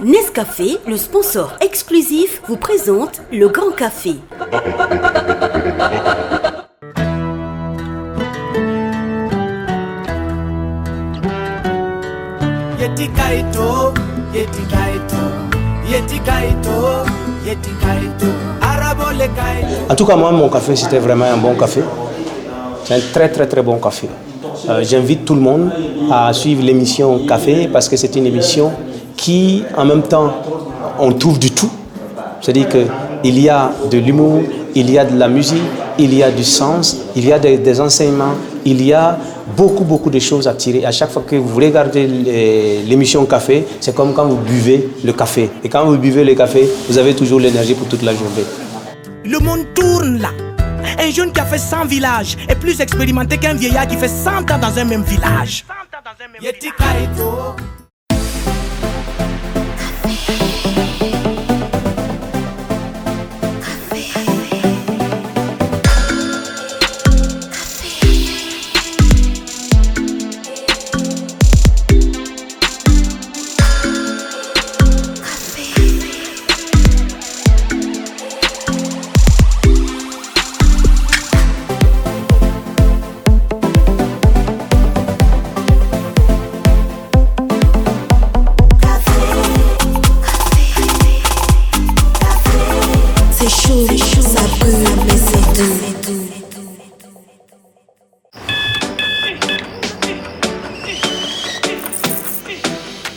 Nescafé, le sponsor exclusif, vous présente le Grand Café. Yeti Kaito, Yeti Kaito, Yeti Kaito, Yeti Kaito, Arabo le Kaito. En tout cas, moi, mon café, c'était vraiment un bon café. C'est un très très très bon café. J'invite tout le monde à suivre l'émission Café parce que c'est une émission qui, en même temps, on trouve du tout. C'est-à-dire qu'il y a de l'humour, il y a de la musique, il y a du sens, il y a des enseignements, il y a beaucoup de choses à tirer. À chaque fois que vous regardez l'émission Café, c'est comme quand vous buvez le café. Et quand vous buvez le café, vous avez toujours l'énergie pour toute la journée. Le monde tourne là. Un jeune qui a fait 100 villages est plus expérimenté qu'un vieillard qui fait 100 ans dans un même village. Yeti Kaito.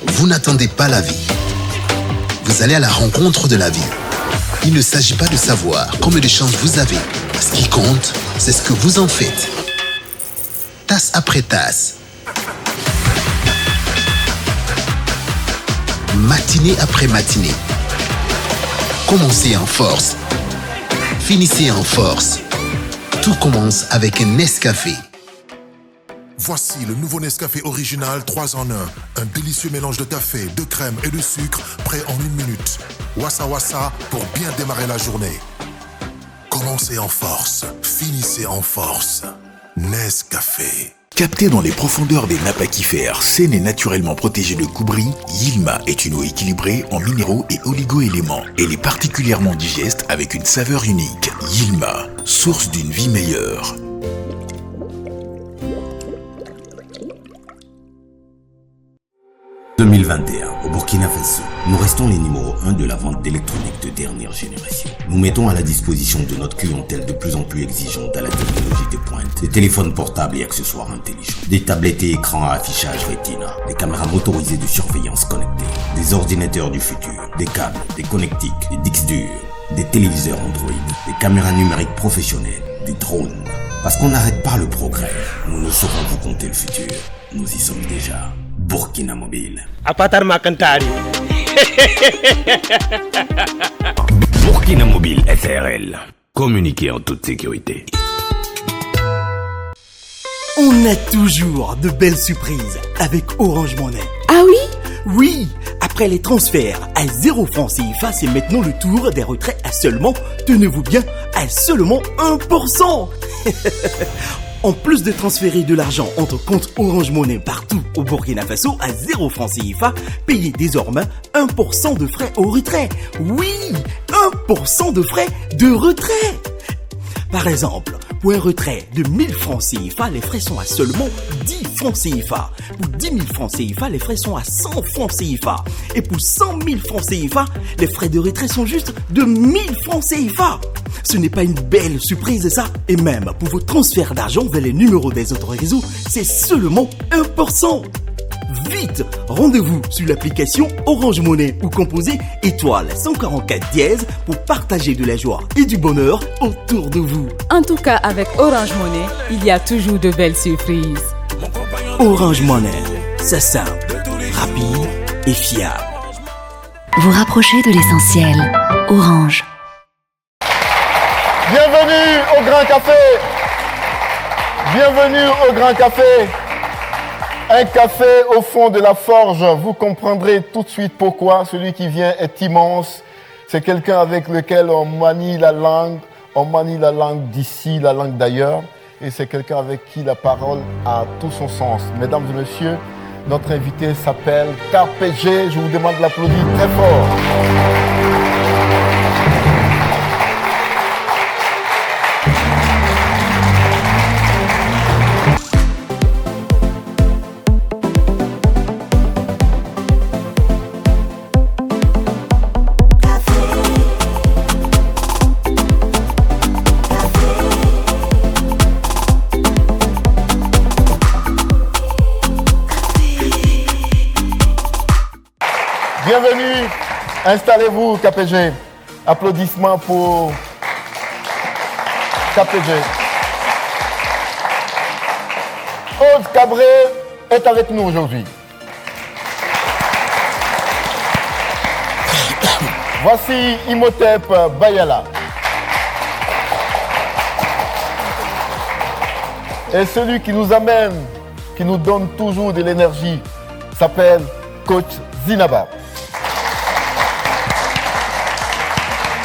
Vous n'attendez pas la vie. Vous allez à la rencontre de la vie. Il ne s'agit pas de savoir combien de chances vous avez. Ce qui compte, c'est ce que vous en faites. Tasse après tasse. Matinée après matinée. Commencez en force. Finissez en force. Tout commence avec un Nescafé. Voici le nouveau Nescafé original 3 en 1. Un délicieux mélange de café, de crème et de sucre, prêt en 1 minute. Wassa wassa pour bien démarrer la journée. Commencez en force, finissez en force. Nescafé. Capté dans les profondeurs des nappes aquifères, saine et naturellement protégée de coubris, Yilma est une eau équilibrée en minéraux et oligo-éléments. Elle est particulièrement digeste avec une saveur unique. Yilma, source d'une vie meilleure. En 2021, au Burkina Faso, nous restons les numéros 1 de la vente d'électronique de dernière génération. Nous mettons à la disposition de notre clientèle de plus en plus exigeante à la technologie de pointe, des téléphones portables et accessoires intelligents, des tablettes et écrans à affichage Retina, des caméras motorisées de surveillance connectées, des ordinateurs du futur, des câbles, des connectiques, des disques durs, des téléviseurs Android, des caméras numériques professionnelles, des drones. Parce qu'on n'arrête pas le progrès, nous ne saurons vous compter le futur. Nous y sommes déjà. Burkina Mobile. Apatar Makantari. Burkina Mobile SRL. Communiquez en toute sécurité. On a toujours de belles surprises avec Orange Money. Ah oui? Oui, après les transferts à 0 francs CFA, c'est maintenant le tour des retraits à seulement, tenez-vous bien, à seulement 1%. En plus de transférer de l'argent entre comptes Orange Money partout au Burkina Faso à 0 francs CFA, payez désormais 1% de frais au retrait. Oui, 1% de frais de retrait. Par exemple, pour un retrait de 1000 francs CFA, les frais sont à seulement 10 francs CFA. Pour 10 000 francs CFA, les frais sont à 100 francs CFA. Et pour 100 000 francs CFA, les frais de retrait sont juste de 1000 francs CFA. Ce n'est pas une belle surprise ça? Et même pour vos transferts d'argent vers les numéros des autres réseaux, c'est seulement 1%. Vite, rendez-vous sur l'application Orange Money ou composez étoile 144 dièse pour partager de la joie et du bonheur autour de vous. En tout cas, avec Orange Money, il y a toujours de belles surprises. Orange Money, c'est simple, rapide et fiable. Vous rapprochez de l'essentiel. Orange. Bienvenue au Grand Café. Bienvenue au Grand Café. Un café au fond de la forge, vous comprendrez tout de suite pourquoi. Celui qui vient est immense. C'est quelqu'un avec lequel on manie la langue d'ici, la langue d'ailleurs. Et c'est quelqu'un avec qui la parole a tout son sens. Mesdames et messieurs, Notre invité s'appelle KPG. Je vous demande de l'applaudir très fort. Bienvenue, installez-vous KPG. Applaudissements pour KPG. Aude Cabré est avec nous aujourd'hui. Voici Imhotep Bayala. Et celui qui nous amène, qui nous donne toujours de l'énergie, s'appelle Coach Zinaba.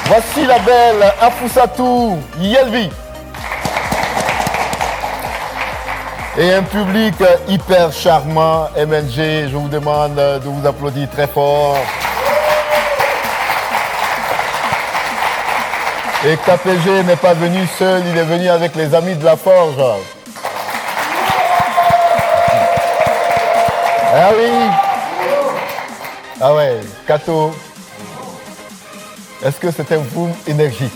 Voici la belle Afousatou Yelvi. Et un public hyper charmant, MNG, je vous demande de vous applaudir très fort. Et KPG n'est pas venu seul, il est venu avec les amis de la Forge. Ah oui. Ah ouais, Kato. Est-ce que c'est un boom énergique?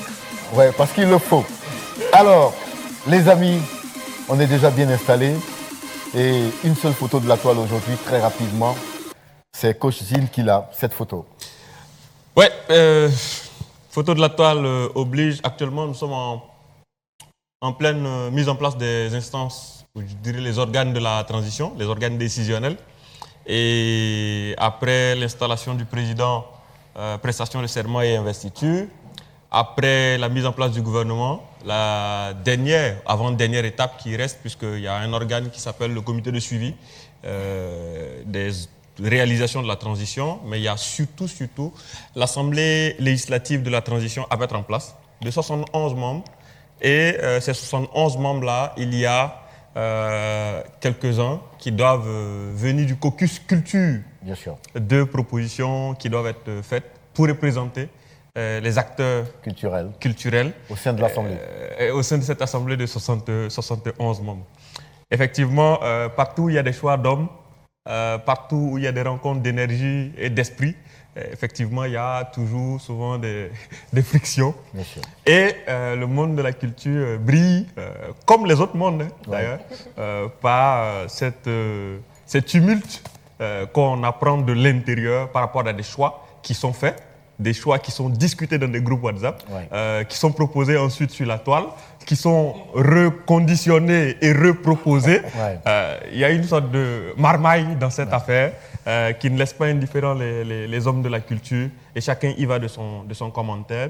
Ouais, parce qu'il le faut. Alors, les amis, on est déjà bien installés. Et une seule photo de la toile aujourd'hui, très rapidement. C'est Coach Zil qui l'a, cette photo. Ouais, photo de la toile oblige. Actuellement, nous sommes en pleine mise en place des instances, je dirais les organes de la transition, les organes décisionnels. Et après l'installation du président, prestation de serment et investiture, après la mise en place du gouvernement, la dernière, avant-dernière étape qui reste, puisqu'il y a un organe qui s'appelle le comité de suivi des réalisations de la transition, mais il y a surtout l'Assemblée législative de la transition à mettre en place, de 71 membres. Et ces 71 membres-là, il y a quelques-uns qui doivent venir du caucus culture. Bien sûr. Deux propositions qui doivent être faites pour représenter les acteurs culturels au sein de l'Assemblée. Au sein de cette Assemblée de 71 membres. Effectivement, partout où il y a des choix d'hommes, partout où il y a des rencontres d'énergie et d'esprit, effectivement, il y a toujours souvent des frictions. Bien sûr. Et le monde de la culture brille, comme les autres mondes, d'ailleurs, par cette tumulte qu'on apprend de l'intérieur par rapport à des choix qui sont faits, des choix qui sont discutés dans des groupes WhatsApp, qui sont proposés ensuite sur la toile, qui sont reconditionnés et reproposés. Il y a une sorte de marmaille dans cette affaire qui ne laisse pas indifférents les hommes de la culture et chacun y va de son commentaire.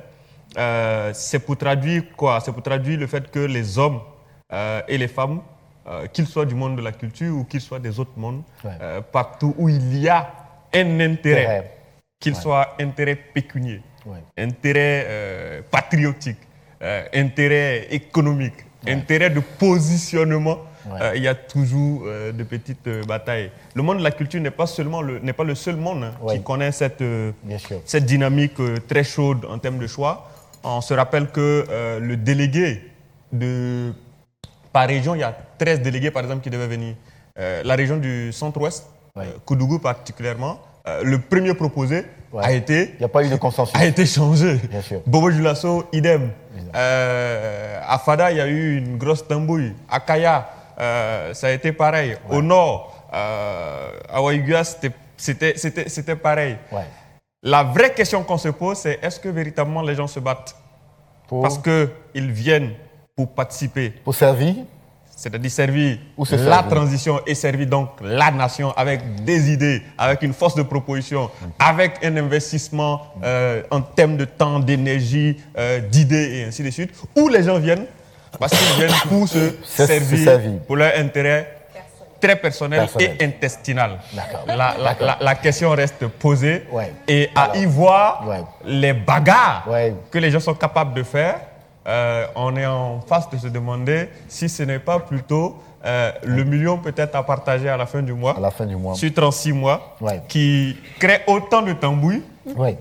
C'est pour traduire quoi? C'est pour traduire le fait que les hommes et les femmes, qu'ils soient du monde de la culture ou qu'ils soient des autres mondes, partout où il y a un intérêt, qu'il soit intérêt pécunier, intérêt patriotique, intérêt économique, intérêt de positionnement, il y a toujours de petites batailles. Le monde de la culture n'est pas le seul monde qui connaît cette dynamique très chaude en termes de choix. On se rappelle que le délégué par région, il y a 13 délégués par exemple qui devaient venir. La région du centre-ouest, Koudougou particulièrement, le premier proposé a été... Il n'y a pas eu de consensus. A été changé. Bien sûr. Bobo Julasso, idem. À Fada, il y a eu une grosse tambouille. À Kaya, ça a été pareil. Au nord, à Waïguia, c'était pareil. La vraie question qu'on se pose, c'est est-ce que véritablement les gens se battent parce qu'ils viennent pour participer, pour servir, c'est-à-dire servir la transition et servir donc la nation avec des idées, avec une force de proposition, avec un investissement en termes de temps, d'énergie, d'idées et ainsi de suite, où les gens viennent parce qu'ils viennent pour se servir pour leur intérêt très personnel et intestinal. La question reste posée et à y voir les bagarres que les gens sont capables de faire, on est en face de se demander si ce n'est pas plutôt le million peut-être à partager à la fin du mois. À la fin du mois. Sur 36 mois, Ouais. qui crée autant de tambouilles Ouais.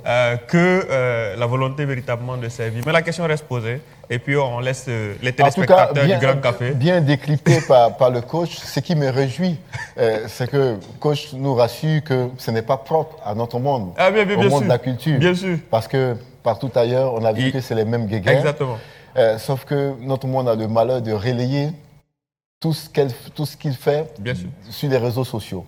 que la volonté véritablement de servir. Mais la question reste posée. Et puis on laisse les En tout cas, téléspectateurs du Grand Café. bien décrypté par le coach. Ce qui me réjouit, c'est que le coach nous rassure que ce n'est pas propre à notre monde, Ah, bien au monde sûr. de la culture. Bien sûr. Parce que partout ailleurs, on a vu que c'est les mêmes guéguerres. Exactement. Sauf que notre monde a le malheur de relayer tout ce qu'il fait Bien sûr. sur les réseaux sociaux.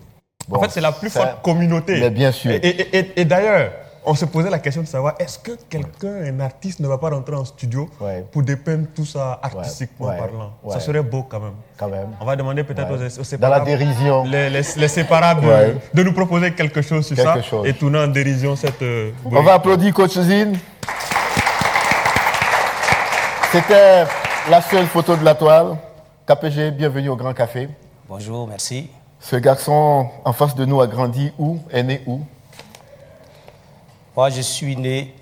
Bon, En fait, c'est la plus ça- forte communauté. Mais bien sûr. Et d'ailleurs, on se posait la question de savoir est-ce que quelqu'un, un artiste, ne va pas rentrer en studio pour dépeindre tout ça artistiquement parlant. Ça serait beau quand même. On va demander peut-être aux Dans la séparables, dérision. les séparables de nous proposer quelque chose sur Quelque ça chose. et tourner en dérision cette. On va applaudir Coach Zine. C'était la seule photo de la toile. KPG, bienvenue au Grand Café. Bonjour, merci. Ce garçon en face de nous a grandi où? Est né où? Moi, je suis né.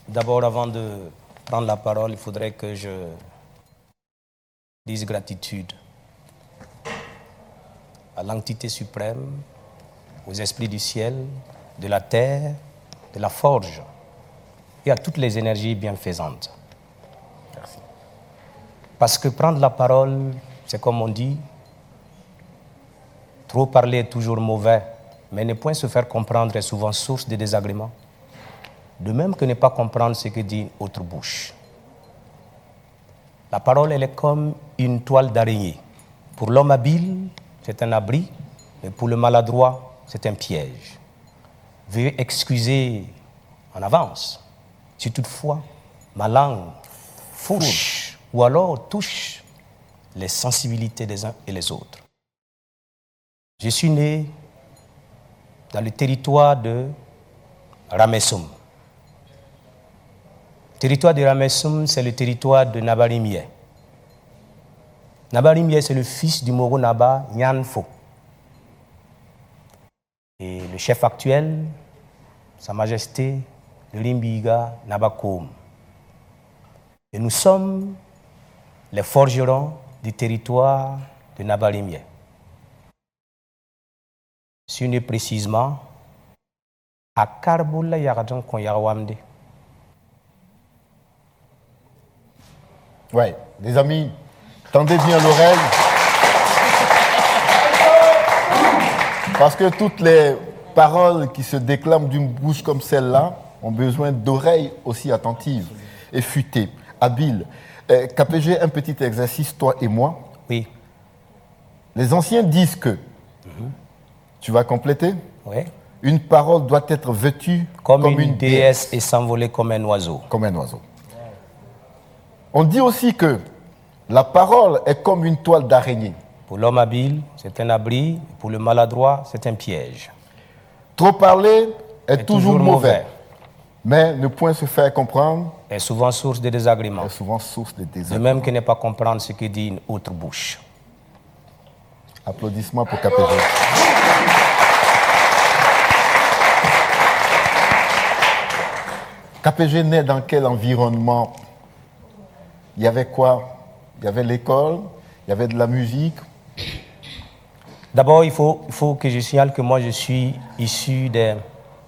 D'abord, avant de prendre la parole, il faudrait que je dise gratitude à l'entité suprême, aux esprits du ciel, de la terre, de la forge et à toutes les énergies bienfaisantes. Merci. Parce que prendre la parole, c'est comme on dit, trop parler est toujours mauvais, mais ne point se faire comprendre est souvent source de désagréments. De même que ne pas comprendre ce que dit une autre bouche. La parole, elle est comme une toile d'araignée. Pour l'homme habile, c'est un abri, mais pour le maladroit, c'est un piège. Veuillez excuser en avance si toutefois ma langue fouche ou alors touche les sensibilités des uns et les autres. Je suis né dans le territoire de Ramessoum. Le territoire de Ramessoum, c'est le territoire de Nabarimie. Nabarimie, c'est le fils du Moro Naba Nyanfo. Et le chef actuel, Sa Majesté, le Rimbiga Nabakoum. Et nous sommes les forgerons du territoire de Nabarimie. Je suis né précisément à Karboula Yaradjon Konyawamde. Ouais, les amis, tendez bien l'oreille. Parce que toutes les paroles qui se déclament d'une bouche comme celle-là ont besoin d'oreilles aussi attentives et futées, habiles. KPG, un petit exercice, toi et moi. Oui. Les anciens disent que, tu vas compléter? Oui. Une parole doit être vêtue comme une déesse et s'envoler comme un oiseau. Comme un oiseau. On dit aussi que la parole est comme une toile d'araignée. Pour l'homme habile, c'est un abri. Pour le maladroit, c'est un piège. Trop parler est toujours mauvais. Mais ne point se faire comprendre est souvent source de désagréments. Est souvent source de désagréments. De même que ne pas comprendre ce que dit une autre bouche. Applaudissements pour KPG. KPG naît dans quel environnement? Il y avait quoi? Il y avait l'école, il y avait de la musique. D'abord, il faut que je signale que moi, je suis issu des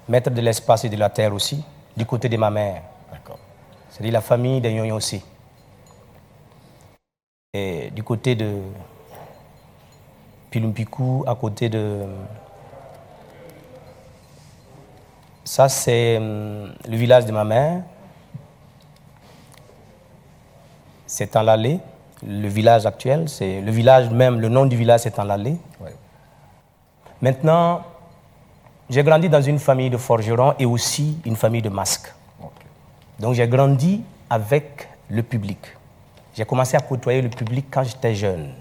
maîtres de l'espace et de la terre aussi, du côté de ma mère. D'accord. C'est-à-dire la famille des Nyonyo aussi. Et du côté de Pilumpiku, à côté de... Ça, c'est le village de ma mère. C'est en Lalé. Le village actuel, c'est le village même, le nom du village, c'est en Lalé. Ouais. Maintenant, j'ai grandi dans une famille de forgerons et aussi une famille de masques. Okay. Donc j'ai grandi avec le public. J'ai commencé à côtoyer le public quand j'étais jeune.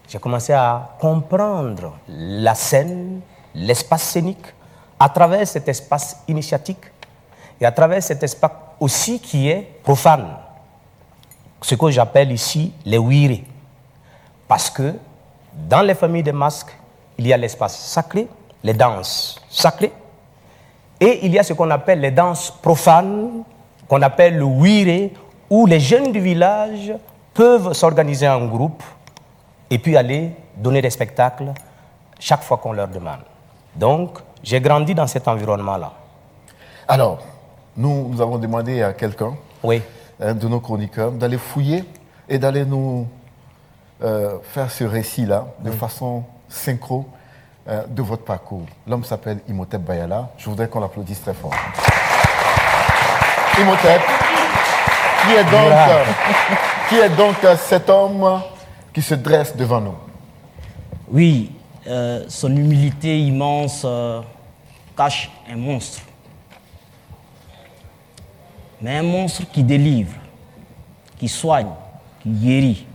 J'ai commencé à comprendre la scène, l'espace scénique, à travers cet espace initiatique et à travers cet espace aussi qui est profane. Ce que j'appelle ici les wiri. Parce que dans les familles de masques, il y a l'espace sacré, les danses sacrées, et il y a ce qu'on appelle les danses profanes, qu'on appelle le wiri, où les jeunes du village peuvent s'organiser en groupe et puis aller donner des spectacles chaque fois qu'on leur demande. Donc, j'ai grandi dans cet environnement-là. Alors, nous avons demandé à quelqu'un, un de nos chroniqueurs, d'aller fouiller et d'aller nous faire ce récit-là de façon synchro de votre parcours. L'homme s'appelle Imhotep Bayala. Je voudrais qu'on l'applaudisse très fort. Imhotep, qui est donc cet homme qui se dresse devant nous? Oui, son humilité immense cache un monstre. Mais un monstre qui délivre, qui soigne, qui guérit.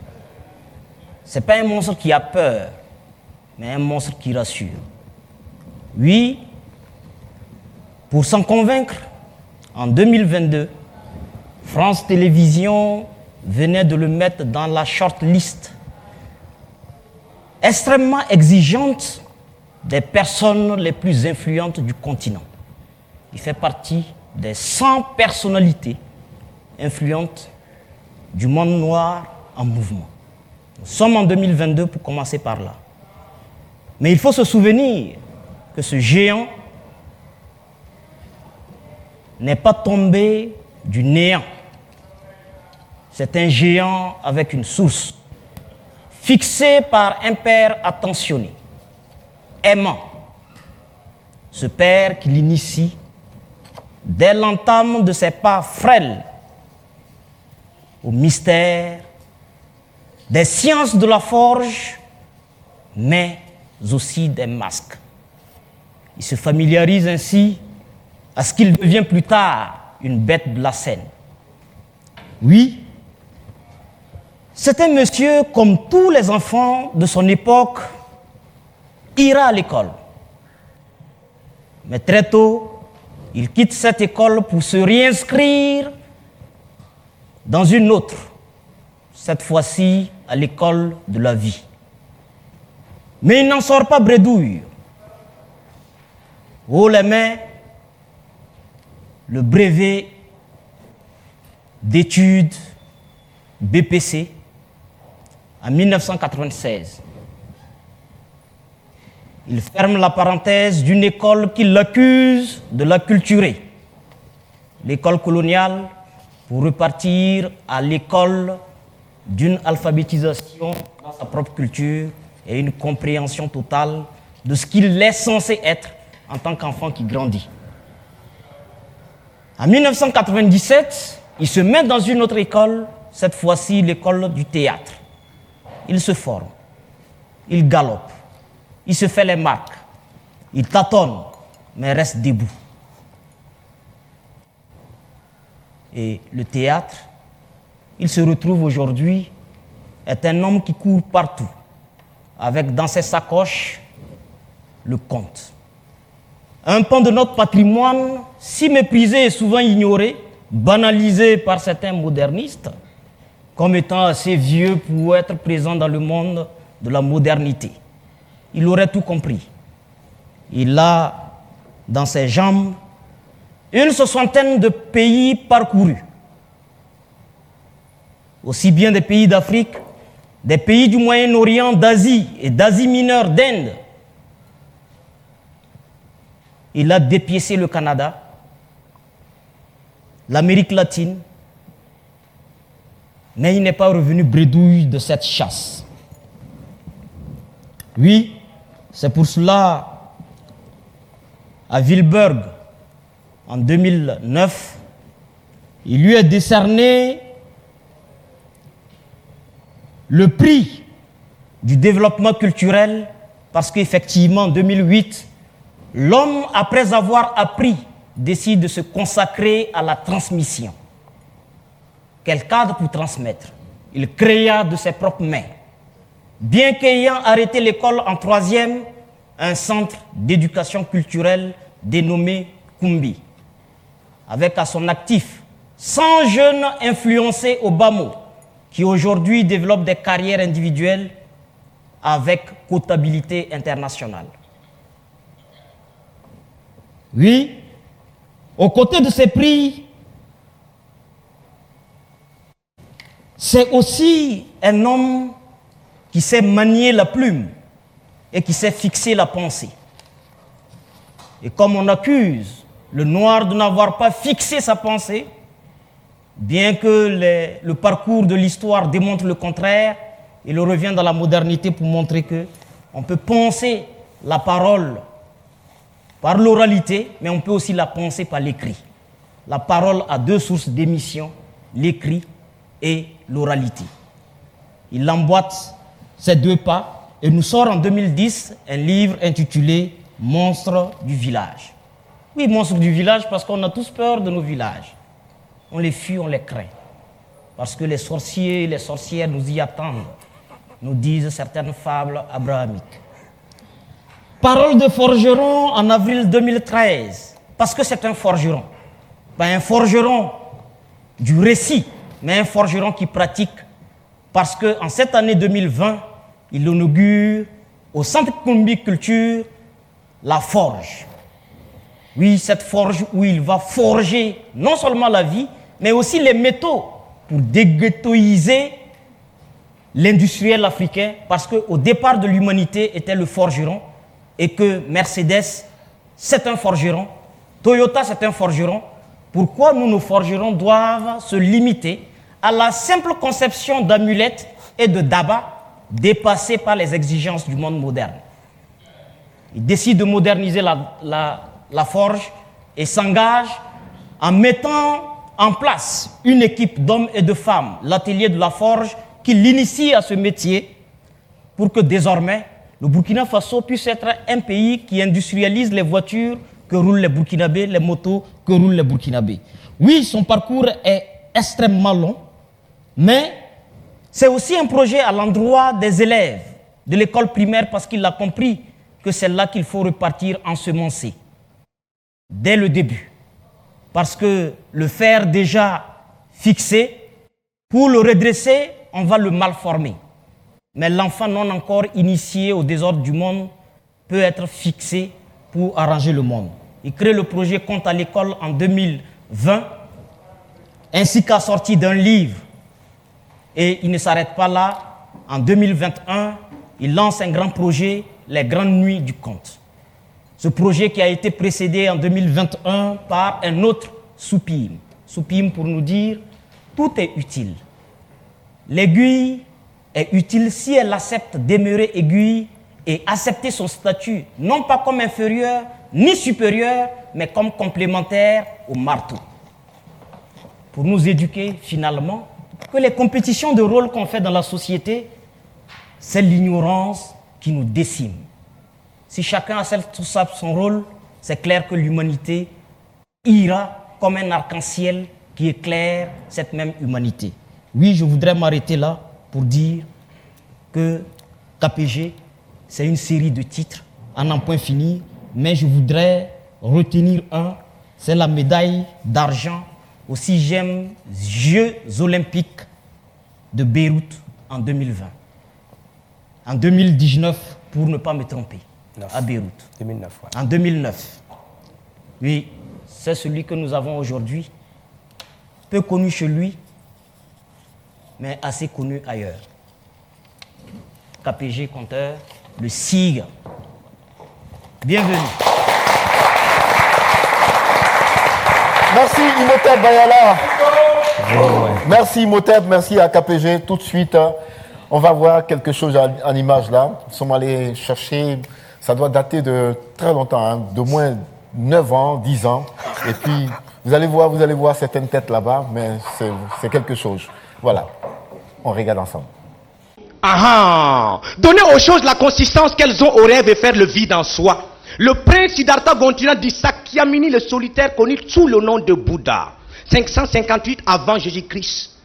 Ce n'est pas un monstre qui a peur, mais un monstre qui rassure. Oui, pour s'en convaincre, en 2022, France Télévisions venait de le mettre dans la shortlist extrêmement exigeante des personnes les plus influentes du continent. Il fait partie des 100 personnalités influentes du monde noir en mouvement. Nous sommes en 2022 pour commencer par là. Mais il faut se souvenir que ce géant n'est pas tombé du néant. C'est un géant avec une source, fixé par un père attentionné, aimant. Ce père qui l'initie dès l'entame de ses pas frêles au mystère des sciences de la forge, mais aussi des masques. Il se familiarise ainsi à ce qu'il devient plus tard une bête de la scène. Oui, c'est un monsieur comme tous les enfants de son époque, ira à l'école. Mais très tôt, il quitte cette école pour se réinscrire dans une autre, cette fois-ci à l'école de la vie. Mais il n'en sort pas bredouille. Haut les mains, le brevet d'études BPC en 1996. Il ferme la parenthèse d'une école qui l'accuse de l'acculturer, l'école coloniale, pour repartir à l'école d'une alphabétisation dans sa propre culture et une compréhension totale de ce qu'il est censé être en tant qu'enfant qui grandit. En 1997, il se met dans une autre école, cette fois-ci l'école du théâtre. Il se forme, il galope, il se fait les marques, il tâtonne, mais reste debout. Et le théâtre, il se retrouve aujourd'hui, est un homme qui court partout, avec dans ses sacoches le conte. Un pan de notre patrimoine si méprisé et souvent ignoré, banalisé par certains modernistes, comme étant assez vieux pour être présent dans le monde de la modernité. Il aurait tout compris. Il a dans ses jambes une 60aine de pays parcourus, aussi bien des pays d'Afrique, des pays du Moyen-Orient, d'Asie et d'Asie mineure, d'Inde. Il a dépiécé le Canada, l'Amérique latine, mais il n'est pas revenu bredouille de cette chasse. Oui, c'est pour cela, à Wilberg, en 2009, il lui est décerné le prix du développement culturel, parce qu'effectivement, en 2008, l'homme, après avoir appris, décide de se consacrer à la transmission. Quel cadre pour transmettre? Il créa de ses propres mains. Bien qu'ayant arrêté l'école en 3e, un centre d'éducation culturelle dénommé Kumbi, avec à son actif 100 jeunes influencés au bas mot, qui aujourd'hui développent des carrières individuelles avec comptabilité internationale. Oui, aux côtés de ces prix, c'est aussi un homme qui sait manier la plume et qui sait fixer la pensée. Et comme on accuse le noir de n'avoir pas fixé sa pensée, bien que le parcours de l'histoire démontre le contraire, il revient dans la modernité pour montrer qu'on peut penser la parole par l'oralité, mais on peut aussi la penser par l'écrit. La parole a deux sources d'émission, l'écrit et l'oralité. Il emboîte ces deux pas et nous sort en 2010 un livre intitulé « Monstres du village ». Oui, monstres du village parce qu'on a tous peur de nos villages. On les fuit, on les craint. Parce que les sorciers et les sorcières nous y attendent, nous disent certaines fables abrahamiques. Parole de forgeron en avril 2013, parce que c'est un forgeron. Pas un forgeron du récit, mais un forgeron qui pratique. Parce qu'en cette année 2020, il inaugure au Centre Kumbi Culture la forge. Oui, cette forge où il va forger non seulement la vie, mais aussi les métaux pour déghettoiser l'industriel africain, parce qu'au départ de l'humanité était le forgeron, et que Mercedes, c'est un forgeron, Toyota, c'est un forgeron. Pourquoi nous, nos forgerons, doivent se limiter à la simple conception d'amulettes et de dabas dépassées par les exigences du monde moderne? Il décide de moderniser la forge et s'engage en mettant en place une équipe d'hommes et de femmes, l'atelier de la forge, qui l'initie à ce métier pour que désormais le Burkina Faso puisse être un pays qui industrialise les voitures que roulent les Burkinabés, les motos que roulent les Burkinabés. Oui, son parcours est extrêmement long, mais c'est aussi un projet à l'endroit des élèves de l'école primaire parce qu'il a compris que c'est là qu'il faut repartir ensemencer dès le début. Parce que le fer déjà fixé, pour le redresser, on va le malformer. Mais l'enfant non encore initié au désordre du monde peut être fixé pour arranger le monde. Il crée le projet Compte à l'école en 2020, ainsi qu'à sortie d'un livre. Et il ne s'arrête pas là. En 2021, il lance un grand projet, les Grandes Nuits du Conte. Ce projet qui a été précédé en 2021 par un autre Soupim. Soupim pour nous dire, tout est utile. L'aiguille est utile si elle accepte demeurer aiguille et accepter son statut, non pas comme inférieur ni supérieur, mais comme complémentaire au marteau. Pour nous éduquer finalement que les compétitions de rôle qu'on fait dans la société, c'est l'ignorance qui nous décime. Si chacun accepte son rôle, c'est clair que l'humanité ira comme un arc-en-ciel qui éclaire cette même humanité. Oui, je voudrais m'arrêter là pour dire que KPG, c'est une série de titres à n'en point finir, mais je voudrais retenir un, c'est la médaille d'argent aux 6e Jeux olympiques de Beyrouth en 2020. En 2019, pour ne pas me tromper, à Beyrouth. 2009, ouais. En 2009. Oui, c'est celui que nous avons aujourd'hui, peu connu chez lui, mais assez connu ailleurs. KPG Conteur, le Sigre. Bienvenue. Merci Imhotep Bayala. Merci Imhotep, merci à KPG. Tout de suite, on va voir quelque chose en image là. Nous sommes allés chercher, ça doit dater de très longtemps, hein, d'au moins 9 ans, 10 ans. Et puis, vous allez voir certaines têtes là-bas, mais c'est quelque chose. Voilà, on regarde ensemble. Ah, donner aux choses la consistance qu'elles ont au rêve et faire le vide en soi. Le prince Siddhartha Gautama dit Sakyamuni le solitaire connu sous le nom de Bouddha. 558 avant Jésus-Christ.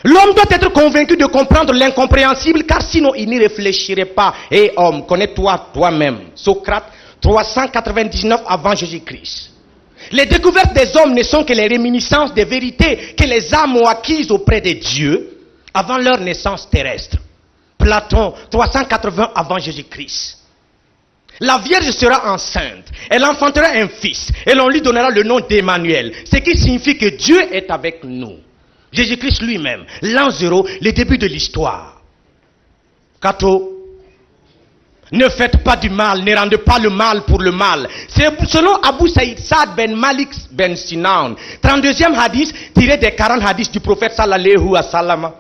L'homme doit être convaincu de comprendre l'incompréhensible car sinon il n'y réfléchirait pas. Et homme, connais-toi toi-même. Socrate, 399 avant Jésus-Christ. Les découvertes des hommes ne sont que les réminiscences des vérités que les âmes ont acquises auprès de Dieu avant leur naissance terrestre. Platon, 380 avant Jésus-Christ. La Vierge sera enceinte, elle enfantera un fils, et l'on lui donnera le nom d'Emmanuel, ce qui signifie que Dieu est avec nous. Jésus-Christ lui-même, l'an 0, le début de l'histoire. Kato, ne faites pas du mal, ne rendez pas le mal pour le mal. C'est selon Abu Saïd Saad ben Malik ben Sinan, 32e hadith tiré des 40 hadiths du prophète sallallahu alayhi wa sallam.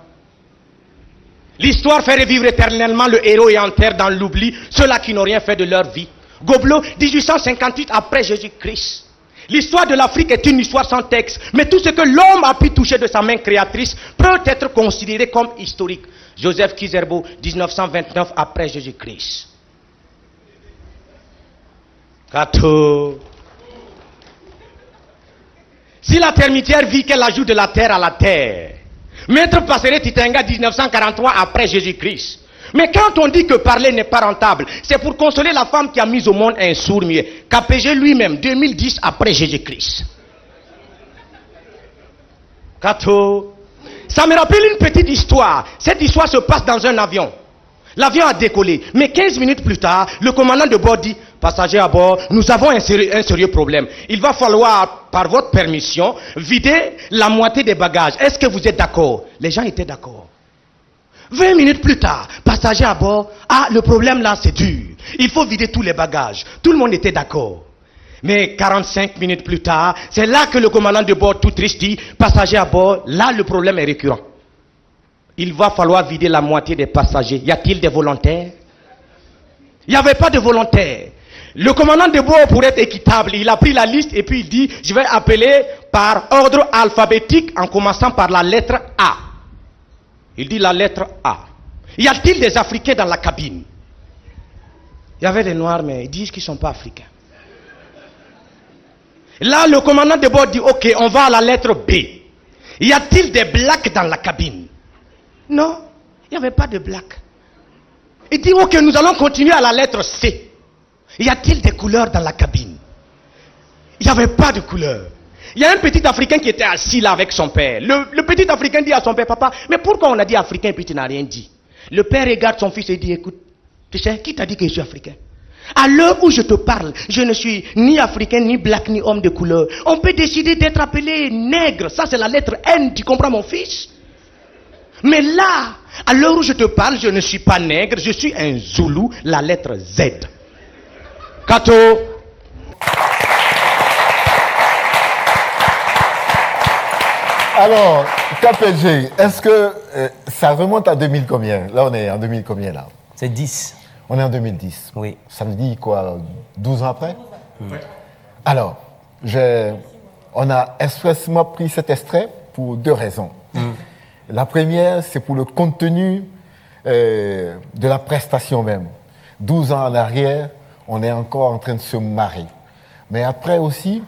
L'histoire fait revivre éternellement le héros et enterre dans l'oubli ceux-là qui n'ont rien fait de leur vie. Gobelot, 1858 après Jésus-Christ. L'histoire de l'Afrique est une histoire sans texte, mais tout ce que l'homme a pu toucher de sa main créatrice peut être considéré comme historique. Joseph Kizerbo, 1929 après Jésus-Christ. Kato. Si la termitière vit qu'elle ajoute de la terre à la terre, Maître Passeret Titenga, 1943 après Jésus-Christ. Mais quand on dit que parler n'est pas rentable, c'est pour consoler la femme qui a mis au monde un sourd-muet. KPG lui-même, 2010 après Jésus-Christ. Kato. Ça me rappelle une petite histoire. Cette histoire se passe dans un avion. L'avion a décollé, mais 15 minutes plus tard, le commandant de bord dit: passagers à bord, nous avons un sérieux problème. Il va falloir, par votre permission, vider la moitié des bagages. Est-ce que vous êtes d'accord? Les gens étaient d'accord. 20 minutes plus tard, passagers à bord, le problème là c'est dur. Il faut vider tous les bagages. Tout le monde était d'accord. Mais 45 minutes plus tard, c'est là que le commandant de bord tout triste dit: passagers à bord, là le problème est récurrent. Il va falloir vider la moitié des passagers. Y a-t-il des volontaires? Il n'y avait pas de volontaires. Le commandant de bord, pour être équitable, il a pris la liste et puis il dit: je vais appeler par ordre alphabétique en commençant par la lettre A. Il dit la lettre A. Y a-t-il des Africains dans la cabine? Il y avait des Noirs, mais ils disent qu'ils ne sont pas Africains. Là, le commandant de bord dit: ok, on va à la lettre B. Y a-t-il des Blacks dans la cabine? Non, il n'y avait pas de Blacks. Il dit: ok, nous allons continuer à la lettre C. Y a-t-il des couleurs dans la cabine? Il n'y avait pas de couleurs. Il y a un petit Africain qui était assis là avec son père. Le petit Africain dit à son père: papa, mais pourquoi on a dit Africain et puis tu n'as rien dit? Le père regarde son fils et dit: écoute, tu sais, qui t'a dit que je suis Africain? À l'heure où je te parle, je ne suis ni Africain, ni Black, ni homme de couleur. On peut décider d'être appelé nègre. Ça, c'est la lettre N, tu comprends mon fils? Mais là, à l'heure où je te parle, je ne suis pas nègre, je suis un Zoulou, la lettre Z. Kato. Alors, KPG, est-ce que ça remonte à 2000 combien? Là, on est en 2000 combien là? C'est 10. On est en 2010. Oui. Ça me dit quoi, 12 ans après? Oui. Alors, on a expressément pris cet extrait pour deux raisons. La première, c'est pour le contenu de la prestation même. 12 ans en arrière, on est encore en train de se marrer. Mais après aussi,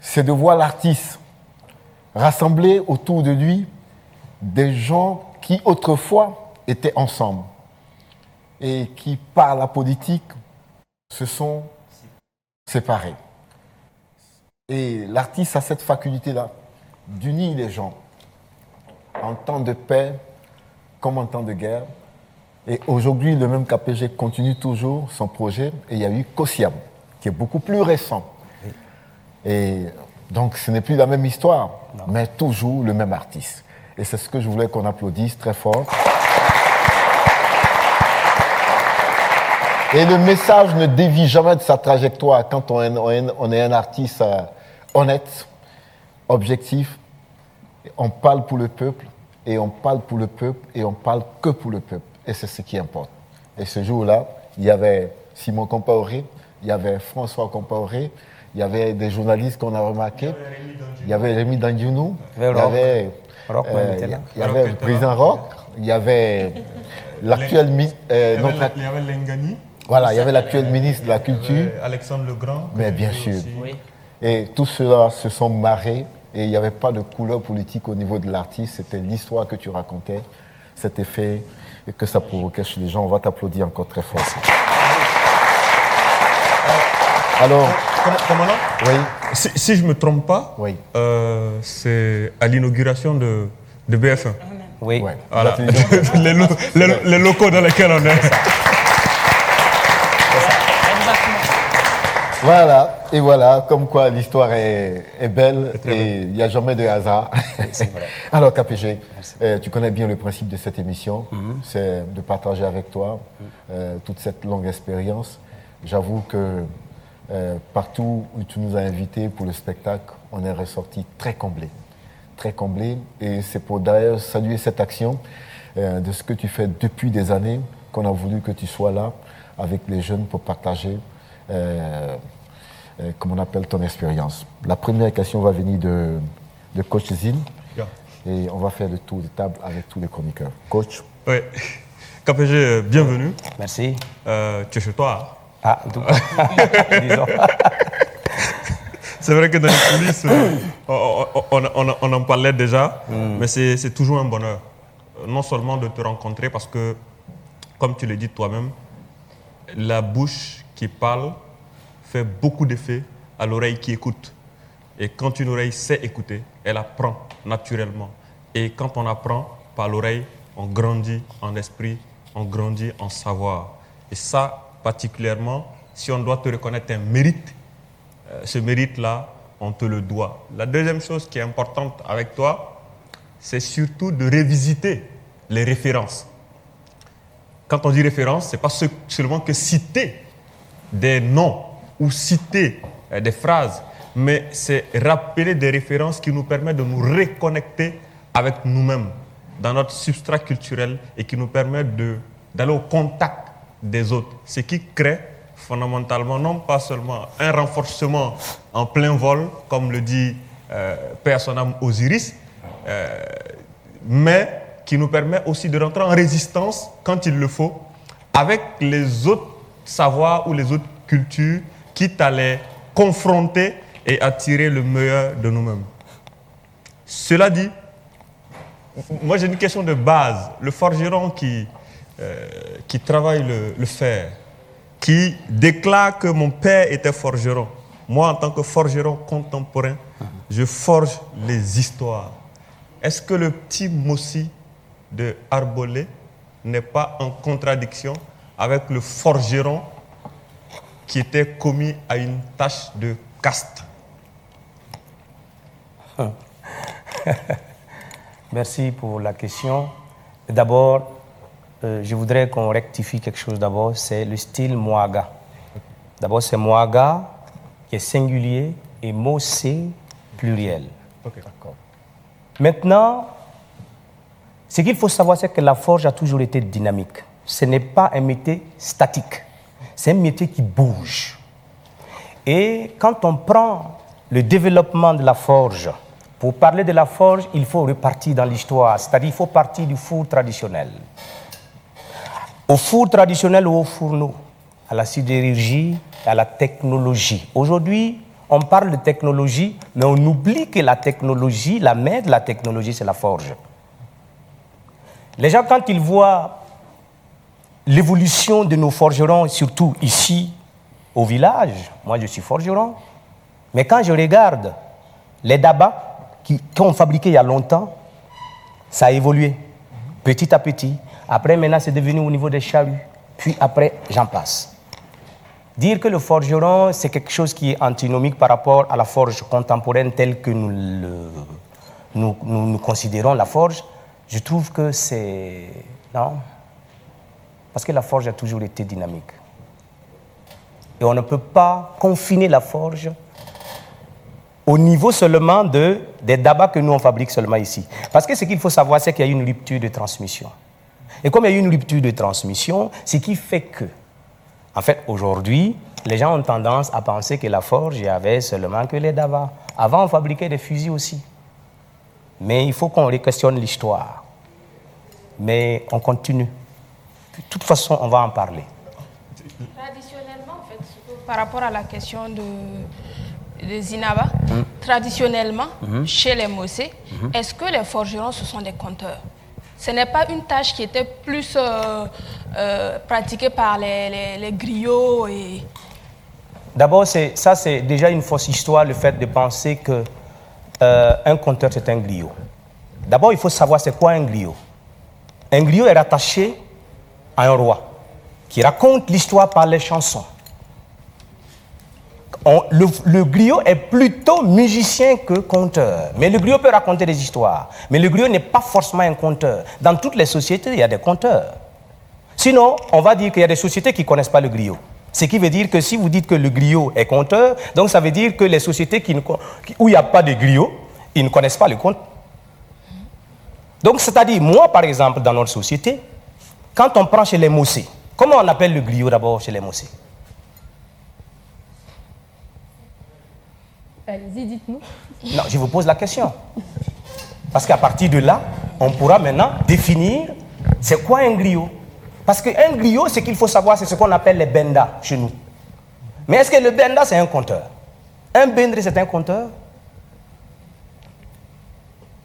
c'est de voir l'artiste rassembler autour de lui des gens qui autrefois étaient ensemble et qui, par la politique, se sont séparés. Et l'artiste a cette faculté-là d'unir les gens en temps de paix comme en temps de guerre. Et aujourd'hui, le même KPG continue toujours son projet. Et il y a eu Kosiam, qui est beaucoup plus récent. Et donc, ce n'est plus la même histoire, mais toujours le même artiste. Et c'est ce que je voulais qu'on applaudisse très fort. Et le message ne dévie jamais de sa trajectoire quand on est un artiste honnête, objectif. On parle pour le peuple, et on parle pour le peuple, et on parle que pour le peuple. Et c'est ce qui importe. Et ce jour-là, il y avait Simon Compaoré, il y avait François Compaoré, il y avait des journalistes qu'on a remarqués, il y avait Rémi Dandjounou, il y avait le président Roch, il y avait l'actuel ministre... il y avait Lengani. Voilà, il y avait l'actuel ministre de la Culture. Alexandre Legrand. Mais bien sûr. Oui. Et tous ceux-là se sont marrés. Et il n'y avait pas de couleur politique au niveau de l'artiste. C'était l'histoire que tu racontais, cet effet que ça provoquait chez les gens. On va t'applaudir encore très fort. Alors, commandant, oui. Si je ne me trompe pas, oui. C'est à l'inauguration de BF1. Oui. Voilà. les locaux dans lesquels on est. Voilà. Et voilà, comme quoi l'histoire est belle et il n'y a jamais de hasard. C'est vrai. Alors KPG, tu connais bien le principe de cette émission, c'est de partager avec toi toute cette longue expérience. J'avoue que partout où tu nous as invités pour le spectacle, on est ressorti très comblés. Très comblés. Et c'est pour d'ailleurs saluer cette action de ce que tu fais depuis des années qu'on a voulu que tu sois là avec les jeunes pour partager comme on appelle ton expérience. La première question va venir de Coach Zine et on va faire le tour de table avec tous les chroniqueurs. Coach. Oui. KPG, bienvenue. Merci. Tu es chez toi. Ah, disons. C'est vrai que dans les coulisses, on en parlait déjà, mais c'est toujours un bonheur. Non seulement de te rencontrer parce que, comme tu le dis toi-même, la bouche qui parle fait beaucoup d'effet à l'oreille qui écoute. Et quand une oreille sait écouter, elle apprend naturellement. Et quand on apprend par l'oreille, on grandit en esprit, on grandit en savoir. Et ça, particulièrement, si on doit te reconnaître un mérite, ce mérite-là, on te le doit. La deuxième chose qui est importante avec toi, c'est surtout de revisiter les références. Quand on dit référence, ce n'est pas seulement que citer des noms ou citer des phrases, mais c'est rappeler des références qui nous permettent de nous reconnecter avec nous-mêmes dans notre substrat culturel et qui nous permettent d'aller au contact des autres. Ce qui crée fondamentalement non pas seulement un renforcement en plein vol, comme le dit Père son âme Osiris, mais qui nous permet aussi de rentrer en résistance quand il le faut avec les autres savoirs ou les autres cultures, quitte à les confronter et à tirer le meilleur de nous-mêmes. Cela dit, moi j'ai une question de base. Le forgeron qui travaille le fer, qui déclare que mon père était forgeron. Moi, en tant que forgeron contemporain, je forge les histoires. Est-ce que le petit Mossi de Arbolé n'est pas en contradiction avec le forgeron qui était commis à une tâche de caste? Merci pour la question. D'abord, je voudrais qu'on rectifie quelque chose d'abord, c'est le style Mouaga. D'abord, c'est Mouaga qui est singulier et Mossé pluriel. Okay. D'accord. Maintenant, ce qu'il faut savoir, c'est que la forge a toujours été dynamique. Ce n'est pas un métier statique, c'est un métier qui bouge. Et quand on prend le développement de la forge, pour parler de la forge, il faut repartir dans l'histoire, c'est-à-dire il faut partir du four traditionnel. Au four traditionnel ou au fourneau, à la sidérurgie, à la technologie. Aujourd'hui, on parle de technologie, mais on oublie que la technologie, la mère de la technologie, c'est la forge. Les gens, quand ils voient l'évolution de nos forgerons, surtout ici, au village, moi je suis forgeron, mais quand je regarde les dabas qu'on fabriquait il y a longtemps, ça a évolué, petit à petit. Après, maintenant, c'est devenu au niveau des chaluts. Puis après, j'en passe. Dire que le forgeron, c'est quelque chose qui est antinomique par rapport à la forge contemporaine telle que nous considérons la forge, je trouve que c'est... Non. Parce que la forge a toujours été dynamique. Et on ne peut pas confiner la forge au niveau seulement des dabas que nous on fabrique seulement ici. Parce que ce qu'il faut savoir, c'est qu'il y a une rupture de transmission. Et comme il y a une rupture de transmission, ce qui fait que, en fait, aujourd'hui, les gens ont tendance à penser que la forge, il y avait seulement que les dabas. Avant, on fabriquait des fusils aussi. Mais il faut qu'on re-questionne l'histoire. Mais on continue. De toute façon, on va en parler. Traditionnellement, en fait, par rapport à la question de Zinaba, traditionnellement, chez les Mossé, est-ce que les forgerons, ce sont des conteurs? Ce n'est pas une tâche qui était plus pratiquée par les griots et... D'abord, ça c'est déjà une fausse histoire, le fait de penser qu'un conteur c'est un griot. D'abord, il faut savoir c'est quoi un griot. Un griot est rattaché à un roi qui raconte l'histoire par les chansons. Le griot est plutôt musicien que conteur. Mais le griot peut raconter des histoires. Mais le griot n'est pas forcément un conteur. Dans toutes les sociétés, il y a des conteurs. Sinon, on va dire qu'il y a des sociétés qui ne connaissent pas le griot. Ce qui veut dire que si vous dites que le griot est conteur, donc ça veut dire que les sociétés où il n'y a pas de griot, ils ne connaissent pas le conte. Donc, c'est-à-dire, moi, par exemple, dans notre société, quand on prend chez les Mossé, comment on appelle le griot d'abord chez les Mossé? Allez-y, dites-nous. Non, je vous pose la question. Parce qu'à partir de là, on pourra maintenant définir c'est quoi un griot. Parce qu'un griot, ce qu'il faut savoir, c'est ce qu'on appelle les bendas chez nous. Mais est-ce que le benda, c'est un conteur? Un bendre, c'est un conteur?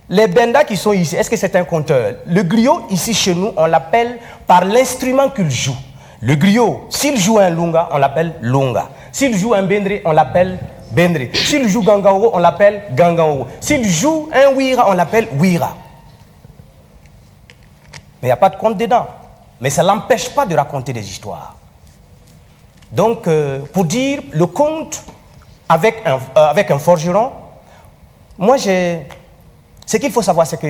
Les bendas qui sont ici, est-ce que c'est un conteur? Le griot, ici chez nous, on l'appelle par l'instrument qu'il joue. Le griot, s'il joue un lunga, on l'appelle lunga. S'il joue un bendre, on l'appelle bendre. S'il joue gangaoro, on l'appelle gangaoro. S'il joue un wira, on l'appelle wira. Mais il n'y a pas de conte dedans. Mais ça ne l'empêche pas de raconter des histoires. Donc, pour dire le conte avec un forgeron, moi, ce qu'il faut savoir, c'est que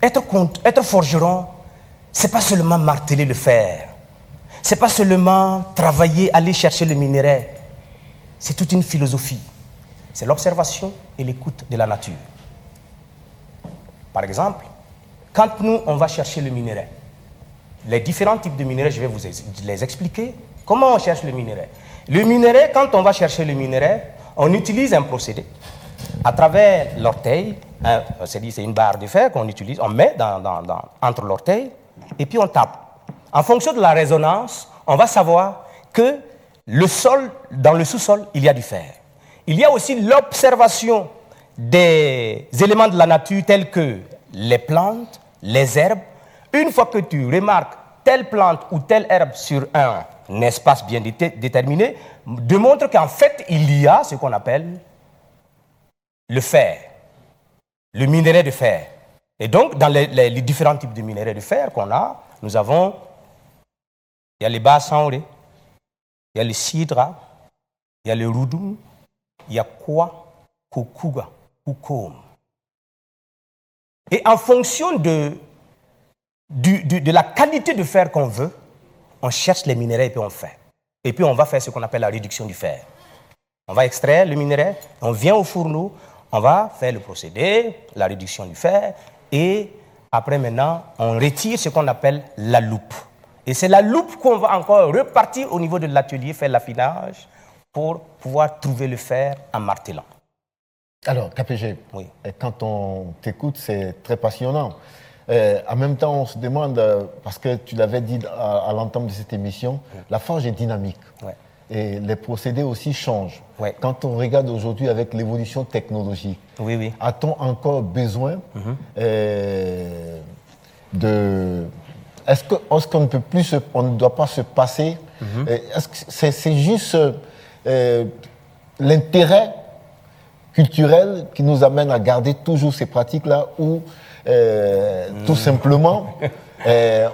être forgeron, ce n'est pas seulement marteler le fer. Ce n'est pas seulement travailler, aller chercher le minerai. C'est toute une philosophie. C'est l'observation et l'écoute de la nature. Par exemple, quand nous, on va chercher le minerai, les différents types de minerais, je vais vous les expliquer. Comment on cherche le minerai? Le minerai, quand on va chercher le minerai, on utilise un procédé. À travers l'orteil, c'est une barre de fer qu'on utilise, on met entre l'orteil et puis on tape. En fonction de la résonance, on va savoir que dans le sous-sol, il y a du fer. Il y a aussi l'observation des éléments de la nature tels que les plantes, les herbes. Une fois que tu remarques telle plante ou telle herbe sur un espace bien déterminé, démontre qu'en fait, il y a ce qu'on appelle le fer, le minerai de fer. Et donc, dans les différents types de minerais de fer qu'on a, il y a les basanré, il y a le sidra, il y a le rudum, il y a quoi, kukuga, kukom. Et en fonction de la qualité de fer qu'on veut, on cherche les minerais et puis on fait. Et puis on va faire ce qu'on appelle la réduction du fer. On va extraire le minerai, on vient au fourneau, on va faire le procédé, la réduction du fer, et après maintenant, on retire ce qu'on appelle la loupe. Et c'est la loupe qu'on va encore repartir au niveau de l'atelier, faire l'affinage, pour pouvoir trouver le fer en martelant. Alors, KPG, oui. Quand on t'écoute, c'est très passionnant. En même temps, on se demande, parce que tu l'avais dit à l'entame de cette émission, la forge est dynamique. Ouais. Et les procédés aussi changent. Ouais. Quand on regarde aujourd'hui avec l'évolution technologique, oui. A-t-on encore besoin de... Est-ce qu'on ne peut plus, on ne doit pas se passer Est-ce que c'est juste l'intérêt culturel qui nous amène à garder toujours ces pratiques-là ou tout simplement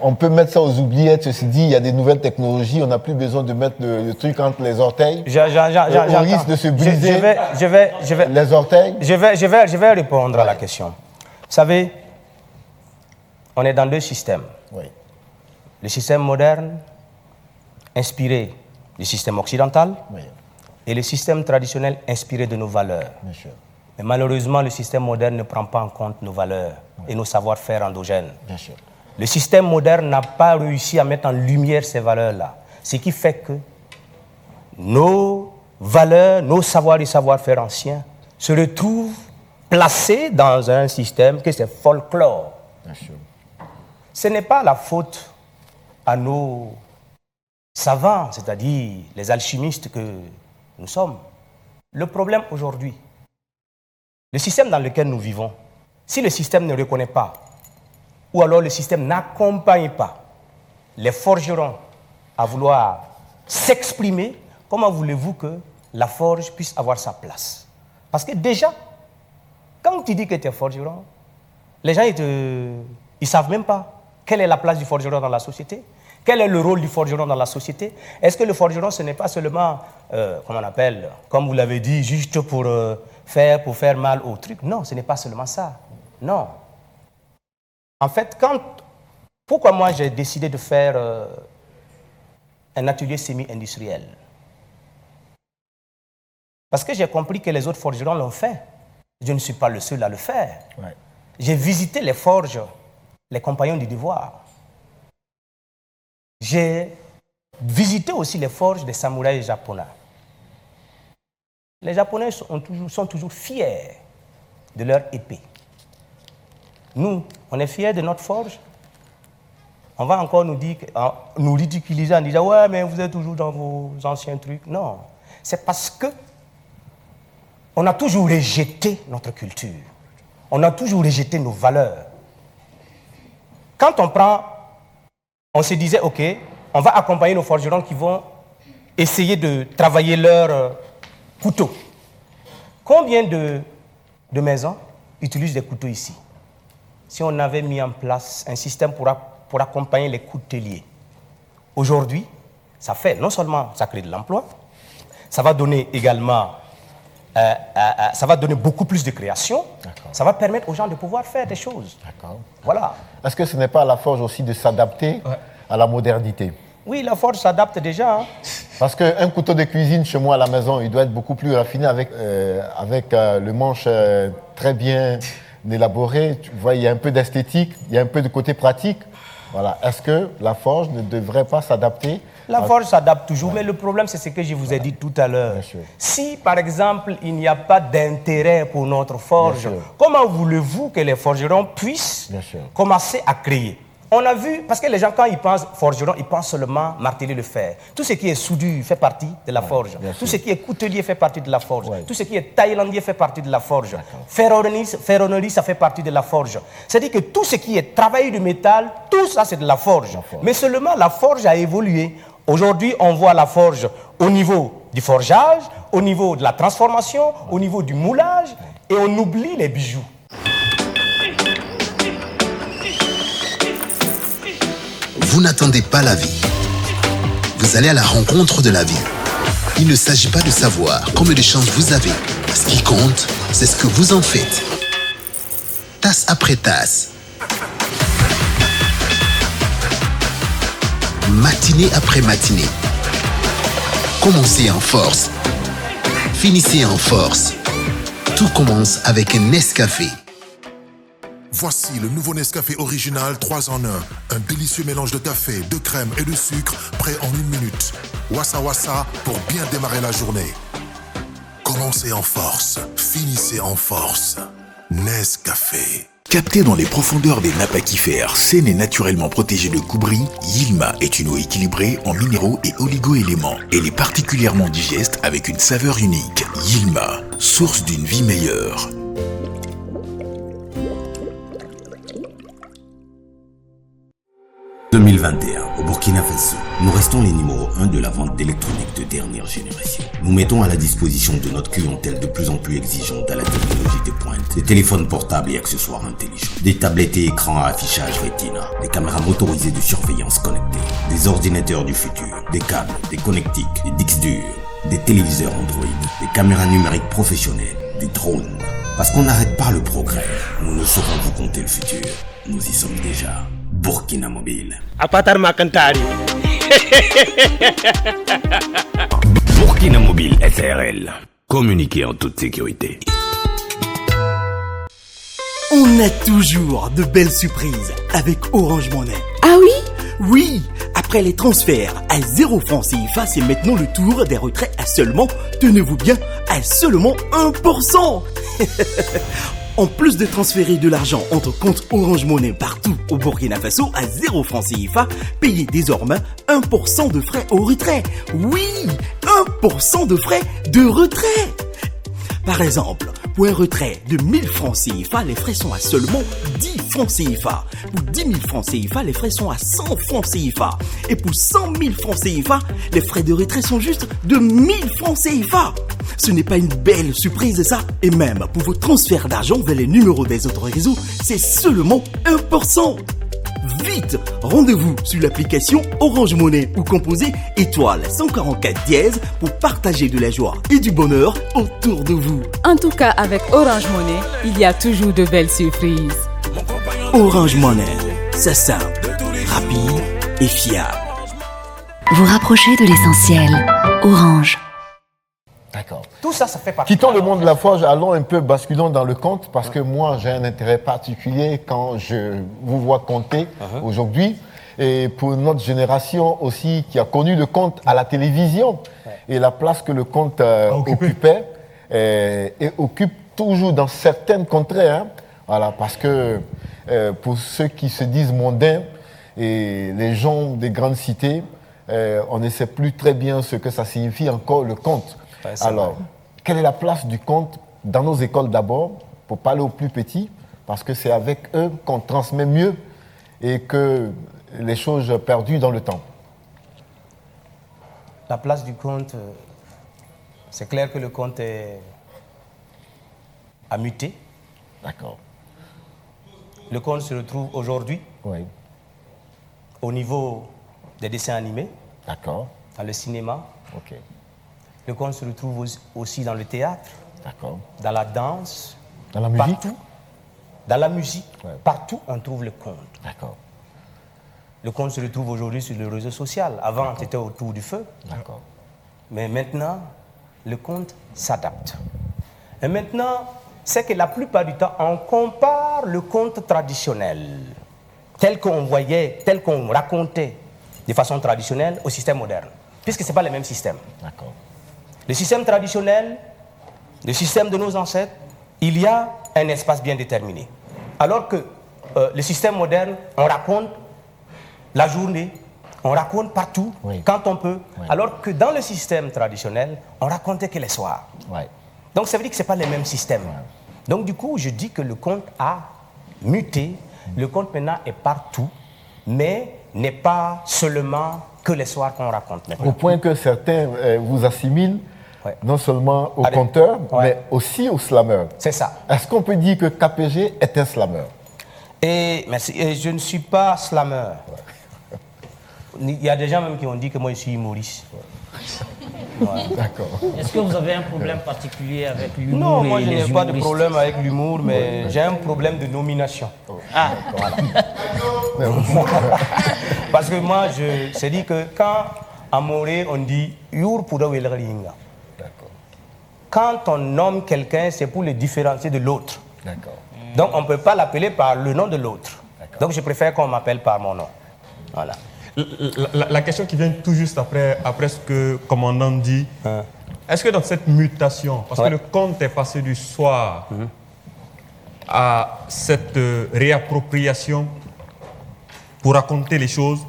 on peut mettre ça aux oubliettes, ceci dit, il y a des nouvelles technologies, on n'a plus besoin de mettre le truc entre les orteils. On risque de se briser les orteils. Je vais répondre à la question. Vous savez, on est dans deux systèmes. Oui. Le système moderne, inspiré du système occidental, oui, et le système traditionnel inspiré de nos valeurs. Bien sûr. Mais malheureusement, le système moderne ne prend pas en compte nos valeurs et nos savoir-faire endogènes. Bien sûr. Le système moderne n'a pas réussi à mettre en lumière ces valeurs-là. Ce qui fait que nos valeurs, nos savoirs et savoir-faire anciens se retrouvent placés dans un système que c'est folklore. Bien sûr. Ce n'est pas la faute à nos savants, c'est-à-dire les alchimistes que nous sommes. Le problème aujourd'hui, le système dans lequel nous vivons, si le système ne reconnaît pas, ou alors le système n'accompagne pas les forgerons à vouloir s'exprimer, comment voulez-vous que la forge puisse avoir sa place? Parce que déjà, quand tu dis que tu es forgeron, les gens, ils ne savent même pas quelle est la place du forgeron dans la société. Quel est le rôle du forgeron dans la société? Est-ce que le forgeron, ce n'est pas seulement, comment on appelle, comme vous l'avez dit, juste pour faire mal au truc? Non, ce n'est pas seulement ça. Non. En fait, pourquoi moi j'ai décidé de faire un atelier semi-industriel? Parce que j'ai compris que les autres forgerons l'ont fait. Je ne suis pas le seul à le faire. Ouais. J'ai visité les forges, les compagnons du devoir. J'ai visité aussi les forges des samouraïs japonais. Les Japonais sont toujours fiers de leur épée. Nous, on est fiers de notre forge. On va encore nous ridiculiser en disant « Ouais, mais vous êtes toujours dans vos anciens trucs. » Non, c'est parce que on a toujours rejeté notre culture. On a toujours rejeté nos valeurs. Quand on se disait « Ok, on va accompagner nos forgerons qui vont essayer de travailler leur couteau. » Combien de maisons utilisent des couteaux ici? Si on avait mis en place un système pour accompagner les couteliers. Aujourd'hui, ça fait non seulement ça crée de l'emploi, ça va donner également ça va donner beaucoup plus de création, ça va permettre aux gens de pouvoir faire des choses. Voilà. Est-ce que ce n'est pas à la forge aussi de s'adapter à la modernité? Oui, la forge s'adapte déjà. Hein. Parce qu'un couteau de cuisine chez moi à la maison, il doit être beaucoup plus raffiné avec le manche très bien élaboré. Tu vois, il y a un peu d'esthétique, il y a un peu de côté pratique. Voilà. Est-ce que la forge ne devrait pas s'adapter? La forge s'adapte toujours, mais le problème, c'est ce que je vous ai dit tout à l'heure. Si, par exemple, il n'y a pas d'intérêt pour notre forge, comment voulez-vous que les forgerons puissent commencer à créer? On a vu, parce que les gens, quand ils pensent forgeron, ils pensent seulement marteler le fer. Tout ce qui est soudure fait partie de la forge. Tout ce qui est coutelier fait partie de la forge. Tout ce qui est taillandier fait partie de la forge. Ferronnerie, ça fait partie de la forge. C'est-à-dire que tout ce qui est travail de métal, tout ça, c'est de la forge. Mais seulement, la forge a évolué. Aujourd'hui, on voit la forge au niveau du forgeage, au niveau de la transformation, au niveau du moulage, et on oublie les bijoux. Vous n'attendez pas la vie. Vous allez à la rencontre de la vie. Il ne s'agit pas de savoir combien de chances vous avez. Ce qui compte, c'est ce que vous en faites. Tasse après tasse. Matinée après matinée. Commencez en force. Finissez en force. Tout commence avec un Nescafé. Voici le nouveau Nescafé original 3 en 1. Un délicieux mélange de café, de crème et de sucre, prêt en 1 minute. Wassa Wassa pour bien démarrer la journée. Commencez en force, finissez en force. Nescafé. Capté dans les profondeurs des nappes aquifères, saine et naturellement protégée de coups bris, Yilma est une eau équilibrée en minéraux et oligo-éléments. Elle est particulièrement digeste avec une saveur unique. Yilma, source d'une vie meilleure. En 2021, au Burkina Faso, nous restons les numéros 1 de la vente d'électronique de dernière génération. Nous mettons à la disposition de notre clientèle de plus en plus exigeante à la technologie de pointe, des téléphones portables et accessoires intelligents, des tablettes et écrans à affichage Retina, des caméras motorisées de surveillance connectées, des ordinateurs du futur, des câbles, des connectiques, des disques durs, des téléviseurs Android, des caméras numériques professionnelles, des drones. Parce qu'on n'arrête pas le progrès, nous ne saurons vous compter le futur. Nous y sommes déjà. Burkina Mobile. Apatar Makantari. Burkina Mobile SRL. Communiquez en toute sécurité. On a toujours de belles surprises avec Orange Money. Ah oui? Oui, après les transferts à 0 francs CFA, c'est maintenant le tour des retraits à seulement, tenez-vous bien, à seulement 1%. En plus de transférer de l'argent entre comptes Orange Money partout au Burkina Faso à 0 francs CFA, payez désormais 1% de frais au retrait. Oui, 1% de frais de retrait. Par exemple, pour un retrait de 1000 francs CFA, les frais sont à seulement 10 francs CFA. Pour 10 000 francs CFA, les frais sont à 100 francs CFA. Et pour 100 000 francs CFA, les frais de retrait sont juste de 1000 francs CFA. Ce n'est pas une belle surprise ça? Et même pour vos transferts d'argent vers les numéros des autres réseaux, c'est seulement 1%. Vite, rendez-vous sur l'application Orange Monnaie ou composez étoile 144 dièse pour partager de la joie et du bonheur autour de vous. En tout cas, avec Orange Monnaie, il y a toujours de belles surprises. Orange Monnaie, c'est simple, rapide et fiable. Vous rapprochez de l'essentiel. Orange. D'accord. Tout ça, ça fait partie. Quittons le monde de la forge, allons un peu, basculons dans le conte, parce que moi, j'ai un intérêt particulier quand je vous vois conter aujourd'hui. Et pour notre génération aussi, qui a connu le conte à la télévision, et la place que le conte occupait, et occupe toujours dans certaines contrées. Hein. Voilà, parce que pour ceux qui se disent mondains, et les gens des grandes cités, on ne sait plus très bien ce que ça signifie encore le conte. Ouais, alors, vrai. Quelle est la place du conte dans nos écoles d'abord, pour parler aux plus petits, parce que c'est avec eux qu'on transmet mieux et que les choses perdues dans le temps. La place du conte, c'est clair que le conte a muté. D'accord. Le conte se retrouve aujourd'hui au niveau des dessins animés. D'accord. Dans le cinéma. Ok. Le conte se retrouve aussi dans le théâtre. D'accord. Dans la danse. Dans la musique. Partout. Dans la musique. Ouais. Partout, on trouve le conte. D'accord. Le conte se retrouve aujourd'hui sur le réseau social. Avant, c'était autour du feu. D'accord. Mais maintenant, le conte s'adapte. Et maintenant, c'est que la plupart du temps, on compare le conte traditionnel, tel qu'on voyait, tel qu'on racontait de façon traditionnelle, au système moderne. Puisque ce n'est pas le même système. D'accord. Le système traditionnel, le système de nos ancêtres, il y a un espace bien déterminé. Alors que le système moderne, on raconte la journée, on raconte partout, quand on peut. Alors que dans le système traditionnel, on racontait que les soirs. Donc ça veut dire que ce n'est pas le même système. Donc du coup, je dis que le conte a muté. Le conte maintenant est partout, mais n'est pas seulement que les soirs qu'on raconte maintenant. Au point que certains vous assimilent non seulement au conteur, mais aussi au slammer. C'est ça. Est-ce qu'on peut dire que KPG est un slammer? Merci. Et je ne suis pas slammer. Il y a des gens même qui ont dit que moi je suis humoriste. D'accord. Est-ce que vous avez un problème particulier avec l'humour? Non, moi je n'ai pas de problème avec l'humour, mais j'ai un problème de nomination. Ah, voilà. Parce que moi, je sais dit que quand à Morée, on dit Yur pour Ringa. Quand on nomme quelqu'un, c'est pour le différencier de l'autre. Donc on ne peut pas l'appeler par le nom de l'autre. Donc je préfère qu'on m'appelle par mon nom. Voilà. La question qui vient tout juste après ce que le commandant dit, est-ce que dans cette mutation, parce que le conte est passé du soir à cette réappropriation pour raconter les choses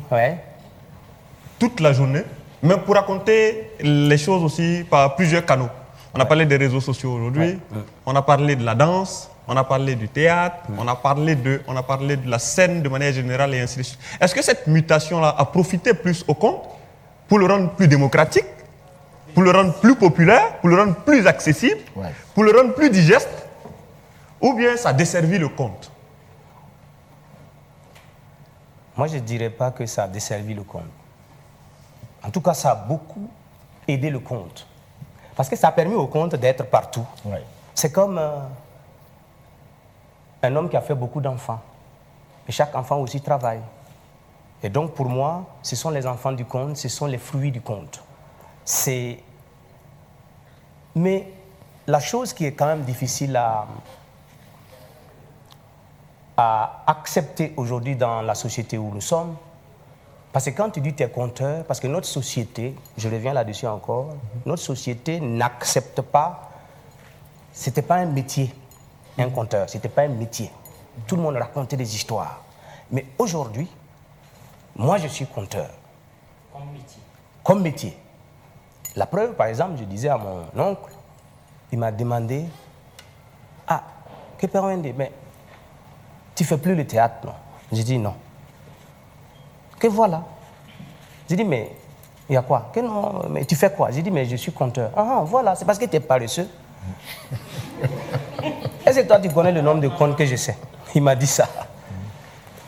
toute la journée, mais pour raconter les choses aussi par plusieurs canaux. On a parlé des réseaux sociaux aujourd'hui, on a parlé de la danse, on a parlé du théâtre, on a parlé de la scène de manière générale et ainsi de suite. Est-ce que cette mutation-là a profité plus au conte pour le rendre plus démocratique, pour le rendre plus populaire, pour le rendre plus accessible, pour le rendre plus digeste, ou bien ça a desservi le conte? Moi, je ne dirais pas que ça a desservi le conte. En tout cas, ça a beaucoup aidé le conte. Parce que ça a permis au conte d'être partout. C'est comme un homme qui a fait beaucoup d'enfants. Et chaque enfant aussi travaille. Et donc, pour moi, ce sont les enfants du conte, ce sont les fruits du conte. Mais la chose qui est quand même difficile à accepter aujourd'hui dans la société où nous sommes, parce que quand tu dis tu es conteur, parce que notre société, je reviens là-dessus encore, notre société n'accepte pas, c'était pas un métier, un conteur, c'était pas un métier. Tout le monde racontait des histoires. Mais aujourd'hui, moi je suis conteur. Comme métier. Comme métier. La preuve, par exemple, je disais à mon oncle, il m'a demandé, que permet, mais tu ne fais plus le théâtre, non? J'ai dit non. Que voilà. J'ai dit, mais il y a quoi? Que non, mais tu fais quoi? J'ai dit, mais je suis conteur. Voilà, c'est parce que tu es paresseux. Est-ce que toi, tu connais le nombre de contes que je sais? Il m'a dit ça.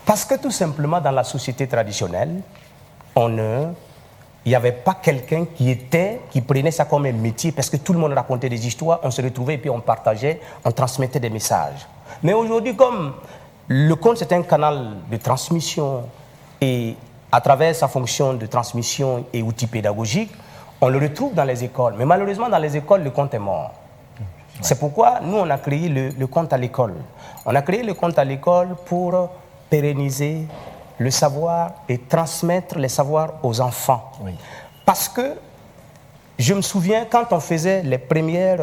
Parce que tout simplement, dans la société traditionnelle, il n'y avait pas quelqu'un qui prenait ça comme un métier, parce que tout le monde racontait des histoires, on se retrouvait et puis on partageait, on transmettait des messages. Mais aujourd'hui, comme le conte c'est un canal de transmission, et à travers sa fonction de transmission et outil pédagogique, on le retrouve dans les écoles. Mais malheureusement, dans les écoles, le conte est mort. Ouais. C'est pourquoi nous, on a créé le conte à l'école. On a créé le conte à l'école pour pérenniser le savoir et transmettre les savoirs aux enfants. Oui. Parce que je me souviens, quand on faisait les premières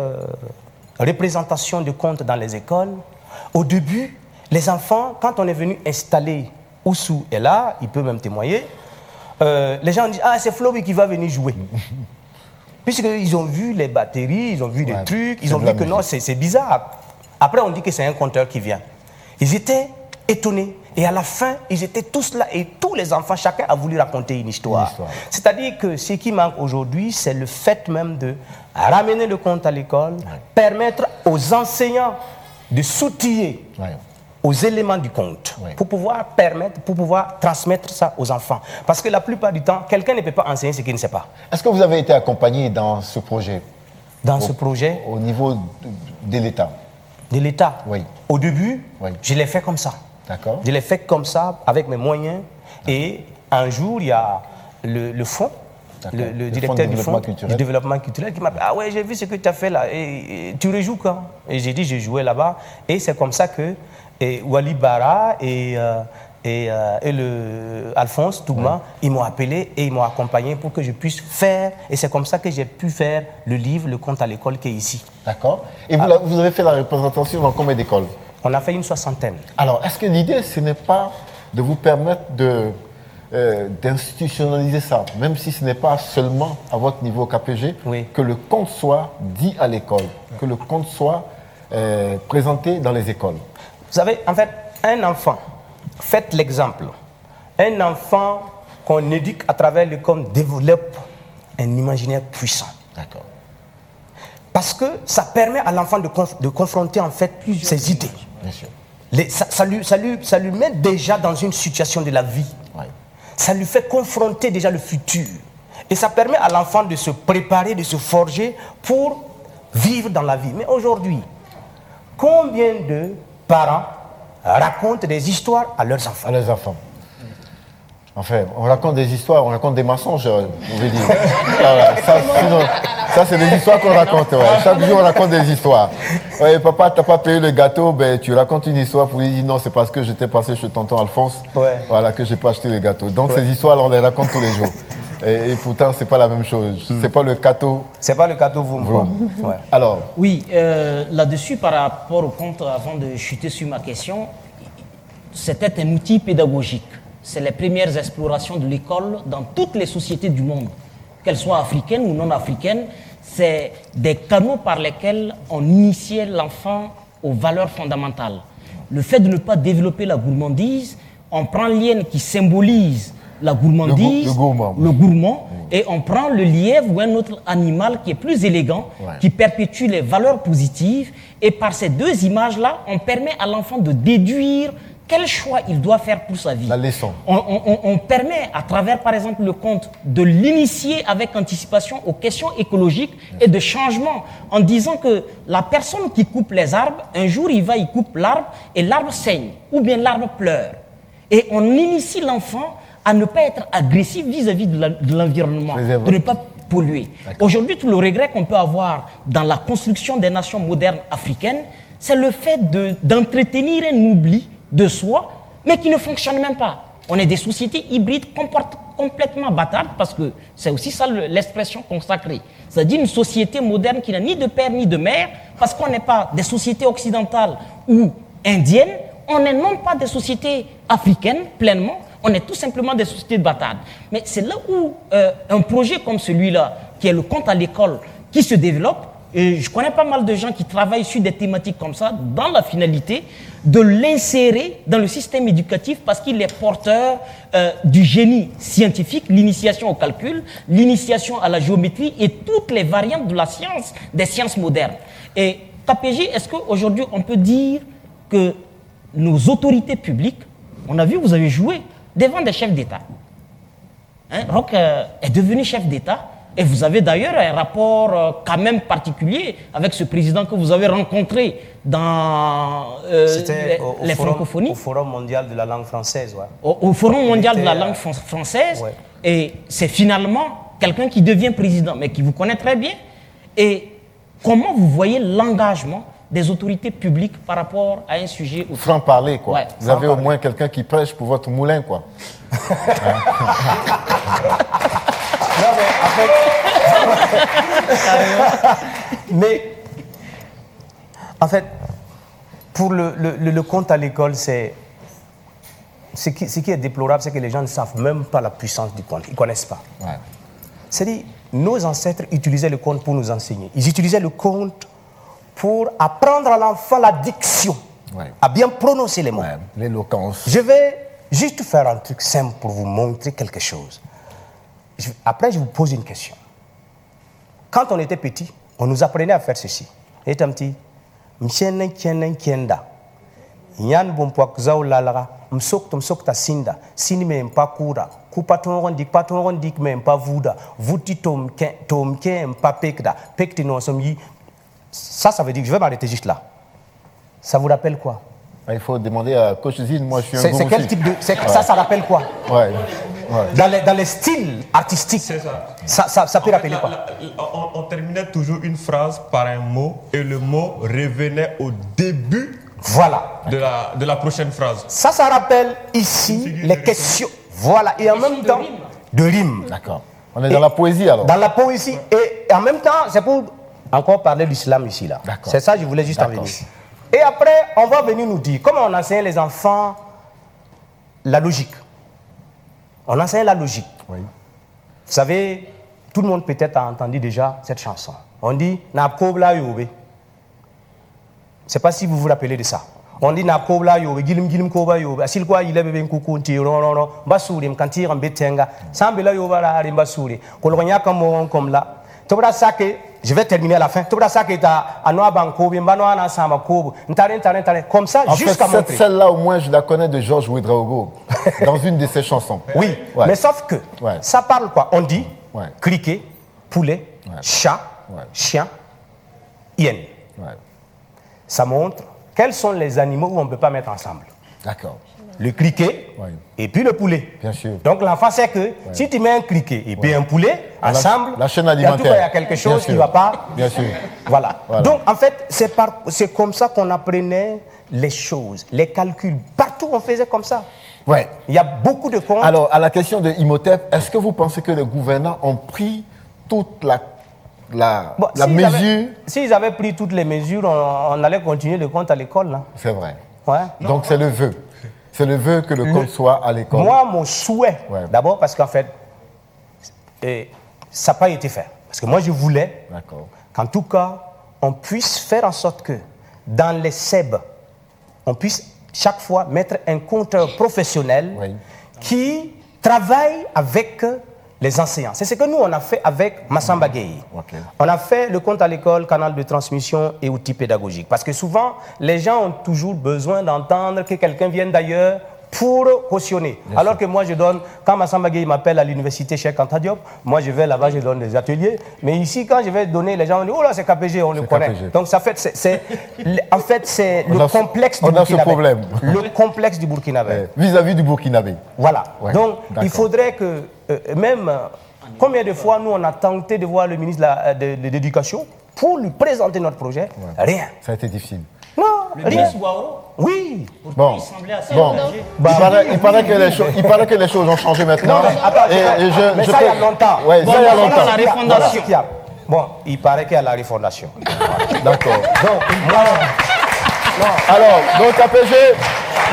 représentations de contes dans les écoles, au début, les enfants, quand on est venu installer Oussou est là, il peut même témoigner, les gens disent « Ah, c'est Floby qui va venir jouer ». Puisqu'ils ont vu les batteries, ils ont vu des trucs, ils ont vu que non, c'est bizarre. Après, on dit que c'est un conteur qui vient. Ils étaient étonnés. Et à la fin, ils étaient tous là. Et tous les enfants, chacun a voulu raconter une histoire. C'est-à-dire que ce qui manque aujourd'hui, c'est le fait même de ramener le conte à l'école, permettre aux enseignants de s'outiller aux éléments du conte, pour pouvoir transmettre ça aux enfants. Parce que la plupart du temps, quelqu'un ne peut pas enseigner ce qu'il ne sait pas. Est-ce que vous avez été accompagné dans ce projet? Ce projet? Au niveau de l'État. De l'État? Oui. Au début, je l'ai fait comme ça. D'accord. Je l'ai fait comme ça, avec mes moyens. Et un jour, il y a le fonds, le directeur du fonds du développement culturel qui m'a dit « Ah ouais, j'ai vu ce que tu as fait là. Et tu rejoues quand ?» Et j'ai dit « Je jouais là-bas. » Et c'est comme ça que Wali Bara et Alphonse Touma, ils m'ont appelé et ils m'ont accompagné pour que je puisse faire. Et c'est comme ça que j'ai pu faire le livre, le conte à l'école qui est ici. D'accord. Et vous avez fait la représentation dans combien d'écoles? On a fait une 60aine. Alors, est-ce que l'idée, ce n'est pas de vous permettre d'institutionnaliser ça, même si ce n'est pas seulement à votre niveau KPG, que le conte soit dit à l'école, que le conte soit présenté dans les écoles? Vous savez, en fait, un enfant, faites l'exemple, un enfant qu'on éduque à travers le conte développe un imaginaire puissant. D'accord. Parce que ça permet à l'enfant de confronter en fait ses idées. Bien sûr. Ça lui met déjà dans une situation de la vie. Ouais. Ça lui fait confronter déjà le futur. Et ça permet à l'enfant de se préparer, de se forger pour vivre dans la vie. Mais aujourd'hui, combien de parents racontent des histoires à leurs enfants? À leurs enfants. Enfin, on raconte des histoires, on raconte des mensonges, on veut dire. Ça, c'est des histoires qu'on raconte. Ouais. Chaque jour, on raconte des histoires. Ouais, papa, t'as pas payé le gâteau, ben, tu racontes une histoire pour lui dire non, c'est parce que j'étais passé chez tonton Alphonse, voilà, que j'ai pas acheté le gâteau. Donc, ces histoires, on les raconte tous les jours. Et pourtant, c'est pas la même chose. C'est pas le gâteau. C'est pas le gâteau, vous. Ouais. Alors. Oui, là-dessus, par rapport au conte, avant de chuter sur ma question, c'était un outil pédagogique. C'est les premières explorations de l'école dans toutes les sociétés du monde, qu'elles soient africaines ou non africaines. C'est des canaux par lesquels on initiait l'enfant aux valeurs fondamentales. Le fait de ne pas développer la gourmandise, on prend l'hyène qui symbolise la gourmandise, le gourmand, et on prend le lièvre ou un autre animal qui est plus élégant, qui perpétue les valeurs positives. Et par ces deux images-là, on permet à l'enfant de déduire quel choix il doit faire pour sa vie. La leçon. On permet, à travers, par exemple, le conte, de l'initier avec anticipation aux questions écologiques et de changement, en disant que la personne qui coupe les arbres, un jour, il coupe l'arbre et l'arbre saigne, ou bien l'arbre pleure. Et on initie l'enfant à ne pas être agressif vis-à-vis de l'environnement, de ne pas polluer. Aujourd'hui, tout le regret qu'on peut avoir dans la construction des nations modernes africaines, c'est le fait d'entretenir un oubli de soi, mais qui ne fonctionne même pas. On est des sociétés hybrides complètement bâtardes, parce que c'est aussi ça l'expression consacrée. C'est-à-dire une société moderne qui n'a ni de père ni de mère, parce qu'on n'est pas des sociétés occidentales ou indiennes, on n'est non pas des sociétés africaines pleinement, on est tout simplement des sociétés bâtardes. Mais c'est là où un projet comme celui-là, qui est le conte à l'école, qui se développe, et je connais pas mal de gens qui travaillent sur des thématiques comme ça, dans la finalité de l'insérer dans le système éducatif parce qu'il est porteur du génie scientifique, l'initiation au calcul, l'initiation à la géométrie et toutes les variantes de la science, des sciences modernes. Et KPG, est-ce qu'aujourd'hui on peut dire que nos autorités publiques On a vu, vous avez joué devant des chefs d'État. Hein, Roch est devenu chef d'État. Et vous avez d'ailleurs un rapport quand même particulier avec ce président que vous avez rencontré dans les francophonies. Au Forum mondial de la langue française. Ouais. Au Forum mondial de la langue française. Ouais. Et c'est finalement quelqu'un qui devient président, mais qui vous connaît très bien. Et comment vous voyez l'engagement des autorités publiques par rapport à un sujet... Franc-parler, quoi. Ouais, vous avez au moins quelqu'un qui prêche pour votre moulin, quoi. Non, mais en fait, pour le compte à l'école, ce qui est déplorable, c'est que les gens ne savent même pas la puissance du compte. Ils ne connaissent pas. Ouais. C'est-à-dire, nos ancêtres utilisaient le compte pour nous enseigner. Ils utilisaient le compte pour apprendre à l'enfant la diction, à bien prononcer les mots. Ouais, l'éloquence. Je vais juste faire un truc simple pour vous montrer quelque chose. Après, je vous pose une question. Quand on était petit, on nous apprenait à faire ceci. Et un petit, msienen kienen kienda, yan bompoak zao lalara, msok ta sinda, sini me mpa kura, kupatongon dik me mpa vuda, vuti tomke mpa pekda, pekti non somyi. Ça veut dire que je vais m'arrêter juste là. Ça vous rappelle quoi? Il faut demander à Coach Zine, moi je suis un C'est quel type de... Ça rappelle quoi? Ouais. Dans les styles artistiques, ça peut rappeler quoi? On terminait toujours une phrase par un mot et le mot revenait au début de la prochaine phrase. Ça rappelle ici les questions. Voilà, et en même temps, de rime. D'accord. On est dans la poésie alors. Dans la poésie, et en même temps, c'est pour encore parler de l'islam ici là. C'est ça, je voulais juste en venir. Et après, on va venir nous dire, comment on enseigne les enfants la logique. On enseigne la logique. Oui. Vous savez, tout le monde peut-être a entendu déjà cette chanson. On dit « Napkobla yobe ». Je ne sais pas si vous vous rappelez de ça. On dit « Napkobla yobe, gilim gilim koba yobe, asil kwa ile bebe nkukunti, ron, basuri, mkanti rambetenga, sambela yoba la rimbasuri, kolronya kamo comme là. Tobra sake, je vais terminer à la fin. Tobra sake ta anoa bankobi, mbanoa na samba kobo, ntare, comme ça, jusqu'à montrer. Celle-là, au moins, je la connais de Georges Ouedraogo, dans une de ses chansons. Oui, mais sauf que, ça parle quoi? On dit, criquet, poulet, chat, chien, hyène. Ça montre quels sont les animaux où on ne peut pas mettre ensemble. D'accord. Le criquet et puis le poulet. Bien sûr. Donc l'enfant sait que si tu mets un criquet et puis un poulet ensemble, la chaîne alimentaire. En tout cas, il y a quelque chose qui ne va pas. Bien sûr. Voilà. Donc en fait, c'est comme ça qu'on apprenait les choses, les calculs. Partout, on faisait comme ça. Ouais. Il y a beaucoup de comptes. Alors, à la question de Imhotep, est-ce que vous pensez que les gouvernants ont pris toute la mesure? S'ils avaient pris toutes les mesures, on allait continuer le compte à l'école. C'est vrai. Ouais. Donc c'est le vœu. C'est le vœu que le compte soit à l'école. Moi, mon souhait, d'abord parce qu'en fait, ça n'a pas été fait. Parce que moi, je voulais qu'en tout cas, on puisse faire en sorte que dans les SEB, on puisse chaque fois mettre un compteur professionnel qui travaille avec les enseignants. C'est ce que nous, on a fait avec Massamba Gueye. On a fait le compte à l'école, canal de transmission et outils pédagogiques. Parce que souvent, les gens ont toujours besoin d'entendre que quelqu'un vienne d'ailleurs pour cautionner. Alors que moi, je donne, quand Massamba Gueye m'appelle à l'université Cheikh Anta Diop, moi, je vais là-bas, je donne des ateliers. Mais ici, quand je vais donner, les gens vont dire, oh là, c'est KPG, on le connaît. KPG. Donc, ça fait, en fait, c'est le complexe du Burkinabé. On a ce problème. Le complexe du Burkinabé. Vis-à-vis du Burkinabé. Voilà. Donc, il faudrait que, même, combien de fois, nous, on a tenté de voir le ministre de l'Éducation pour lui présenter notre projet. Rien. Ça a été difficile. Non, le ministre Guaro. Oui. Bon. Il paraît que les choses ont changé maintenant. Non, mais attends, mais ça il y a longtemps. Oui, ça il y a longtemps. La refondation. Bon, il paraît qu'il y a la refondation. D'accord. Donc, alors, donc APG,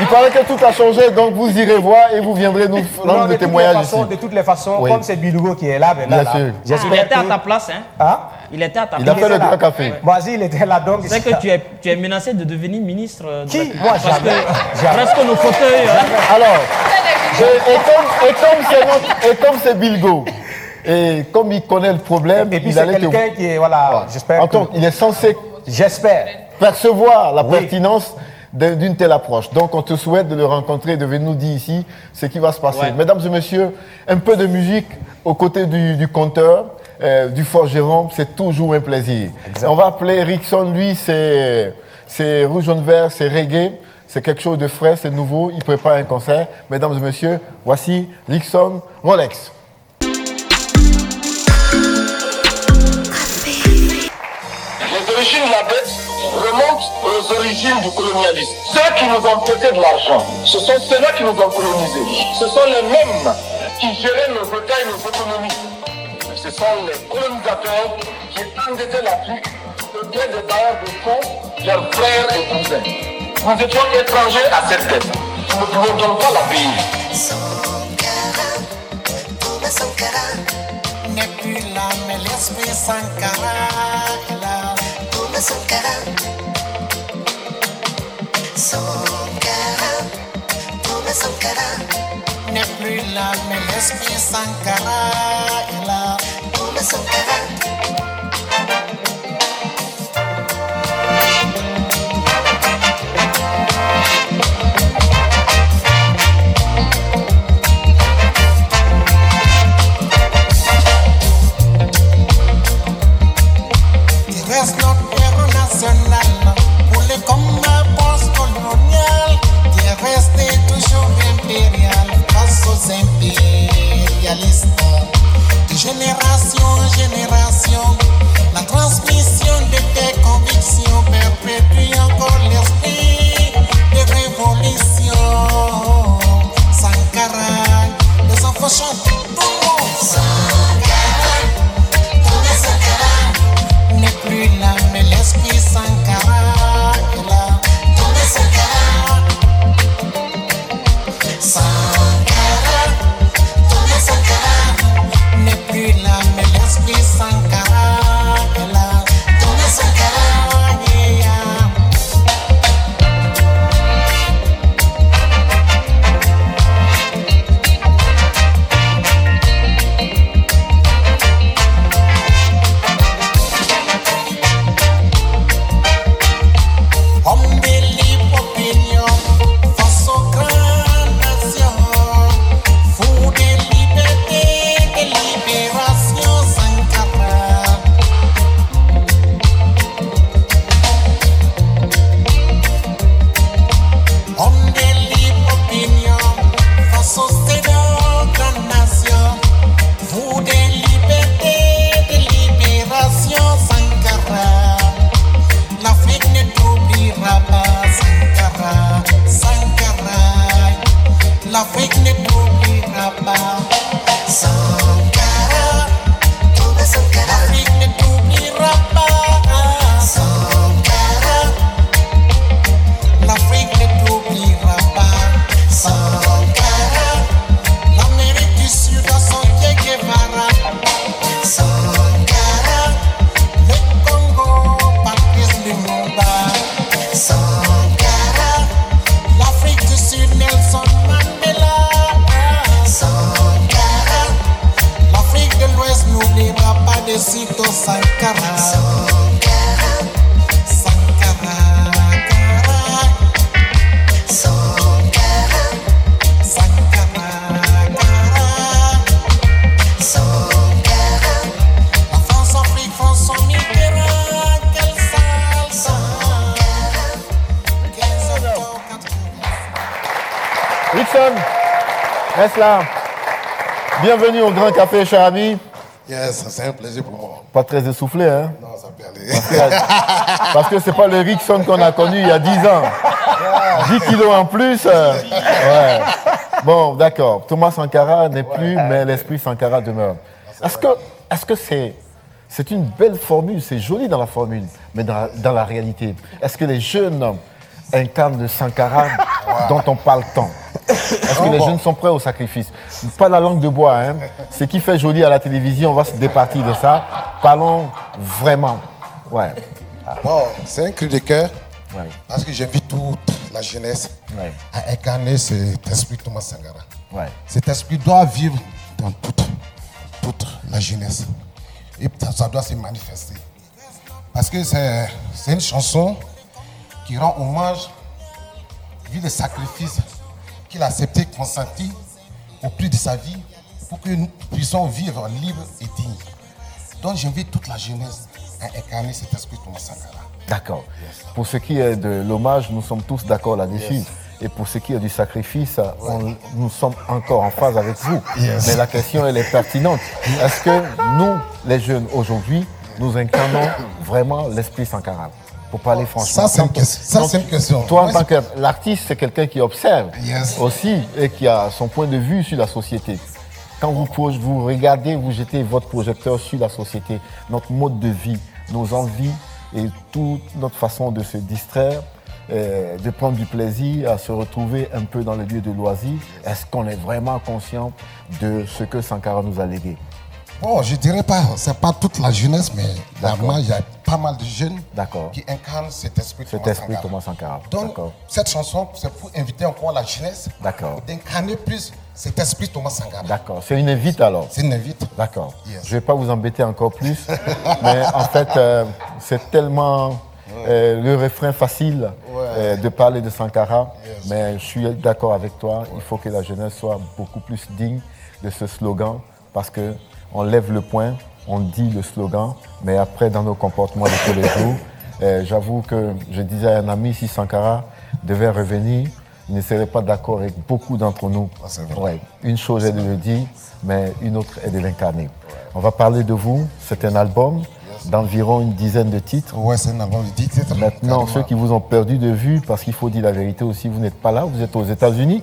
il paraît que tout a changé, donc vous irez voir et vous viendrez nous rendre des témoignages ici. De toutes les façons, comme c'est Bilougo qui est là, bien sûr. Il était à ta place, hein? Il était à ta place. Il a fait le grand café. Vas-y, il était là donc. C'est que tu es menacé de devenir ministre. Qui? Moi, jamais. Presque nos fauteuils. Alors, et comme c'est Bilgo, et comme il connaît le problème, et puis c'est quelqu'un qui est, voilà, j'espère. Il est censé, j'espère, percevoir la pertinence d'une telle approche. Donc, on te souhaite de le rencontrer, de venir nous dire ici ce qui va se passer. Ouais. Mesdames et messieurs, un peu de musique aux côtés du conteur, du forgeron, c'est toujours un plaisir. On va appeler Rickson, lui, c'est rouge, jaune, vert, c'est reggae. C'est quelque chose de frais, c'est nouveau. Il prépare un concert. Mesdames et messieurs, voici Rickson Rolex. Les origines de la dette remontent aux origines du colonialisme. Ceux qui nous ont prêté de l'argent, ce sont ceux-là qui nous ont colonisés. Ce sont les mêmes qui géraient nos États et nos économies. Ce sont les colonisateurs qui endettaient l'Afrique auprès des bailleurs de fonds, leurs frères et cousins. Nous étions étrangers à cette dette. Nous ne pouvons donc pas la payer. N'est plus là, mais l'esprit Sankara est là. Tourne Sankara. Sankara, tourne Sankara. N'est plus là, mais l'esprit Sankara est là. Tourne Sankara. Reste notre héros national pour les combats post-coloniaux. Qui est resté toujours impérial face aux impérialistes. De génération en génération, la transmission de tes convictions perpétue encore l'esprit de révolution. Sankara, les enfants chantent tout le monde. Sankara, tournez Sankara. N'est plus là, mais l'esprit Sankara est là. Tournez Sankara. Sankara, tournez Sankara. N'est plus là, mais l'esprit Sankara est là. Tournez Sankara, yeah. Homme de libre opinion, face aux grandes nations, fou de liberté, de libération, Sankara. Homme de libre opinion, face aux grandes nations, fou de liberté, de libération, Sankara. L'Afrique ne t'oubliera pas, Sankara, Sankara. L'Afrique ne t'oubliera pas, Sankara, Sankara. L'Afrique ne t'oubliera pas, Sankara. L'Afrique ne t'oubliera pas, Sankara. L'Amérique du Sud a son Che Guevara, Sankara. Le Congo, Patrice Lumumba, Sankara. L'Afrique du Sud, Nelson Mandela, Sankara. L'Afrique de l'Ouest n'oubliera pas de Sito Sankara, Sankara, Sankara, Sankara, Sankara, Sankara. La France-Afrique, François Mitterrand, quelle salsa. 15 octobre 80. Rickson, reste là. Bienvenue au Grand Café, cher ami. Yes, c'est un plaisir pour moi. Pas très essoufflé, hein? Non, ça peut aller. Parce que c'est pas le Rickson qu'on a connu il y a 10 ans. 10 kilos en plus. Ouais. Bon, d'accord. Thomas Sankara n'est plus, mais l'esprit Sankara demeure. Est-ce que c'est une belle formule, c'est joli dans la formule, mais dans la réalité, est-ce que les jeunes incarnent le Sankara dont on parle tant? Est-ce que les jeunes sont prêts au sacrifice? Pas la langue de bois, hein. Ce qui fait joli à la télévision, on va se départir de ça. Parlons vraiment. Ouais. Bon, c'est un cri de cœur, parce que j'invite toute la jeunesse à incarner cet esprit Thomas Sankara. Ouais. Cet esprit doit vivre dans toute la jeunesse. Et ça doit se manifester. Parce que c'est une chanson qui rend hommage vu le sacrifice qu'il a accepté, consenti au prix de sa vie pour que nous puissions vivre libres et dignes. Donc j'invite toute la jeunesse à incarner cet esprit Thomas Sankara. D'accord. Pour ce qui est de l'hommage, nous sommes tous d'accord là-dessus. Yes. Et pour ce qui est du sacrifice, nous sommes encore en phase avec vous. Yes. Mais la question, elle est pertinente. Est-ce que nous, les jeunes, aujourd'hui, nous incarnons vraiment l'esprit Sankara? Pour parler franchement. Ça, c'est une question. Toi, en tant que l'artiste, c'est quelqu'un qui observe aussi et qui a son point de vue sur la société. Quand vous regardez, vous jetez votre projecteur sur la société, notre mode de vie, nos envies et toute notre façon de se distraire, de prendre du plaisir, à se retrouver un peu dans les lieux de loisirs, est-ce qu'on est vraiment conscient de ce que Sankara nous a légué? Bon, je dirais pas, c'est pas toute la jeunesse, mais il y a pas mal de jeunes qui incarnent cet esprit Thomas Sankara. Donc, cette chanson, c'est pour inviter encore la jeunesse d'incarner plus cet esprit Thomas Sankara. D'accord, c'est une invite alors? C'est une invite. D'accord. Yes. Je ne vais pas vous embêter encore plus, mais en fait, c'est tellement le refrain facile de parler de Sankara, mais je suis d'accord avec toi, il faut que la jeunesse soit beaucoup plus digne de ce slogan, parce que on lève le poing, on dit le slogan, mais après, dans nos comportements de tous les jours, j'avoue que je disais à un ami, si Sankara devait revenir, il ne serait pas d'accord avec beaucoup d'entre nous. Une chose est de le dire, mais une autre est de l'incarner. On va parler de vous, c'est un album d'environ une dizaine de titres. Ouais, c'est un album de 10 titres. Maintenant, ceux qui vous ont perdu de vue, parce qu'il faut dire la vérité aussi, vous n'êtes pas là, vous êtes aux États-Unis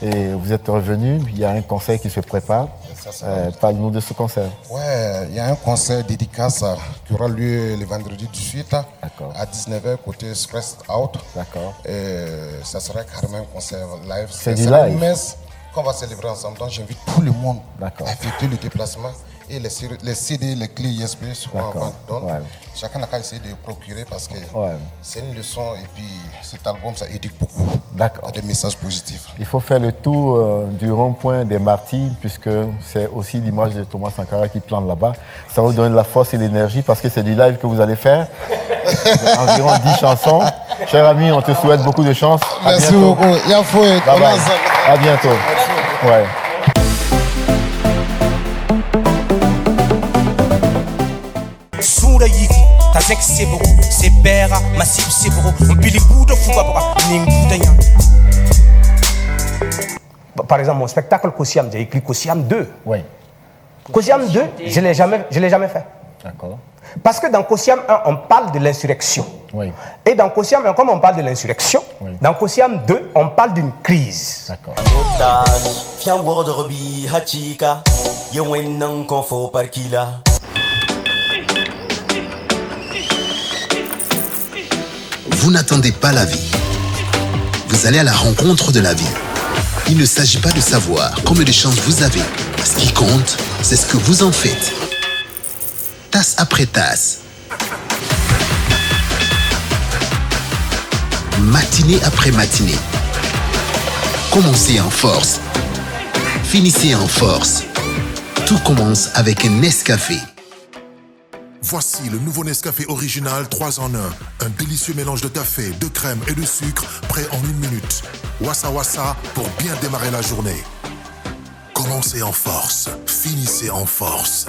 et vous êtes revenu, il y a un concert qui se prépare. Parle-nous de ce concert. Ouais, il y a un concert dédicace qui aura lieu le vendredi 18 à 19h côté Stressed Out. D'accord. Ça sera carrément un concert live. C'est du live. Une messe qu'on va célébrer ensemble. Donc j'invite tout le monde à effectuer le déplacement. Et les CD, les clés USB seront en vente. Donc, chacun n'a qu'à essayer de procurer parce que c'est une leçon et puis cet album, ça éduque beaucoup. D'accord. Des messages positifs. Il faut faire le tour du rond-point des Martyrs puisque c'est aussi l'image de Thomas Sankara qui plante là-bas. Ça va vous donner de la force et de l'énergie parce que c'est du live que vous allez faire. Environ 10 chansons. Cher ami, on te souhaite beaucoup de chance. Merci beaucoup. Bye bye. À bientôt. Ouais. Sura yiki, tazek sebro, sebera, massif sebro, mbilibudo fubabra, ningudanya. Par exemple, mon spectacle Kosiam, j'ai écrit Kosiam 2. Oui. Kosiam 2, je l'ai jamais fait. D'accord. Parce que dans Kosiam 1, on parle de l'insurrection. Oui. Et dans Kosiam 1, comme on parle de l'insurrection, dans Kosiam 2, on parle d'une crise. D'accord. Vous n'attendez pas la vie. Vous allez à la rencontre de la vie. Il ne s'agit pas de savoir combien de chances vous avez. Ce qui compte, c'est ce que vous en faites. Tasse après tasse. Matinée après matinée. Commencez en force. Finissez en force. Tout commence avec un Nescafé. Voici le nouveau Nescafé original 3 en 1. Un délicieux mélange de café, de crème et de sucre, prêt en 1 minute. Wassa Wassa pour bien démarrer la journée. Commencez en force, finissez en force.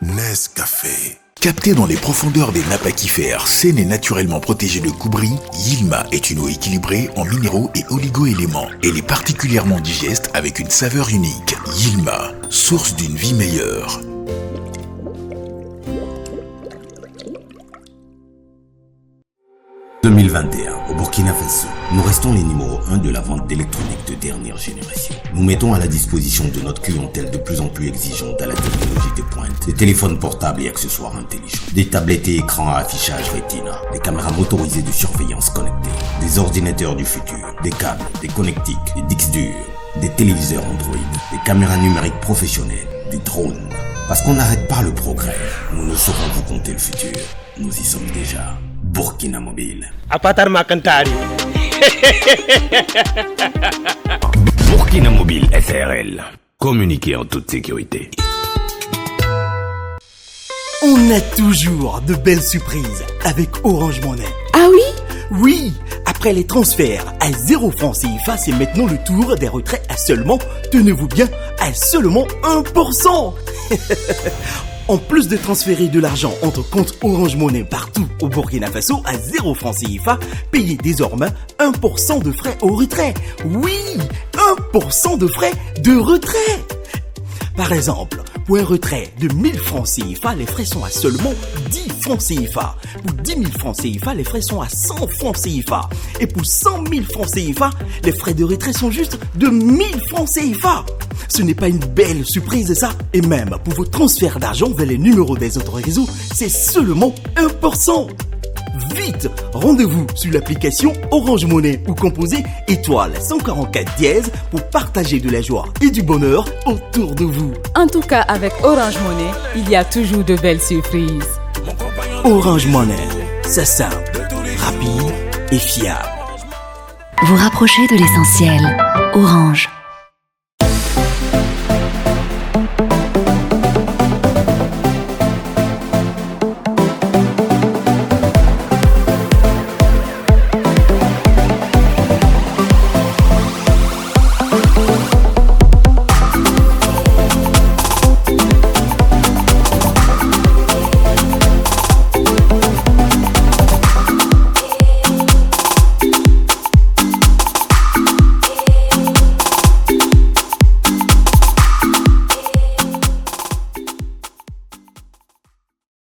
Nescafé. Capté dans les profondeurs des nappes aquifères, saine et naturellement protégée de coups bris, Yilma est une eau équilibrée en minéraux et oligo-éléments. Elle est particulièrement digeste avec une saveur unique. Yilma, source d'une vie meilleure. En 2021, au Burkina Faso, nous restons les numéros 1 de la vente d'électronique de dernière génération. Nous mettons à la disposition de notre clientèle de plus en plus exigeante à la technologie de pointe, des téléphones portables et accessoires intelligents, des tablettes et écrans à affichage Retina, des caméras motorisées de surveillance connectées, des ordinateurs du futur, des câbles, des connectiques, des disques durs, des téléviseurs Android, des caméras numériques professionnelles, des drones. Parce qu'on n'arrête pas le progrès, nous ne saurons vous compter le futur. Nous y sommes déjà. Burkina Mobile. Apatar Makantari. Burkina Mobile SRL. Communiquez en toute sécurité. On a toujours de belles surprises avec Orange Money. Ah oui? Oui. Après Après les transferts à 0 francs CFA, c'est maintenant le tour des retraits à seulement, tenez-vous bien, à seulement 1%. En plus de transférer de l'argent entre comptes Orange Money partout au Burkina Faso à 0 francs CFA, payez désormais 1% de frais au retrait. Oui, 1% de frais de retrait. Par exemple, pour un retrait de 1000 francs CFA, les frais sont à seulement 10 francs CFA. Pour 10 000 francs CFA, les frais sont à 100 francs CFA. Et pour 100 000 francs CFA, les frais de retrait sont juste de 1000 francs CFA. Ce n'est pas une belle surprise ça? Et même pour vos transferts d'argent vers les numéros des autres réseaux, c'est seulement 1%. Vite, rendez-vous sur l'application Orange Money ou composez étoile 144 dièse pour partager de la joie et du bonheur autour de vous. En tout cas, avec Orange Money, il y a toujours de belles surprises. Orange Money, c'est simple, rapide et fiable. Vous rapprochez de l'essentiel. Orange.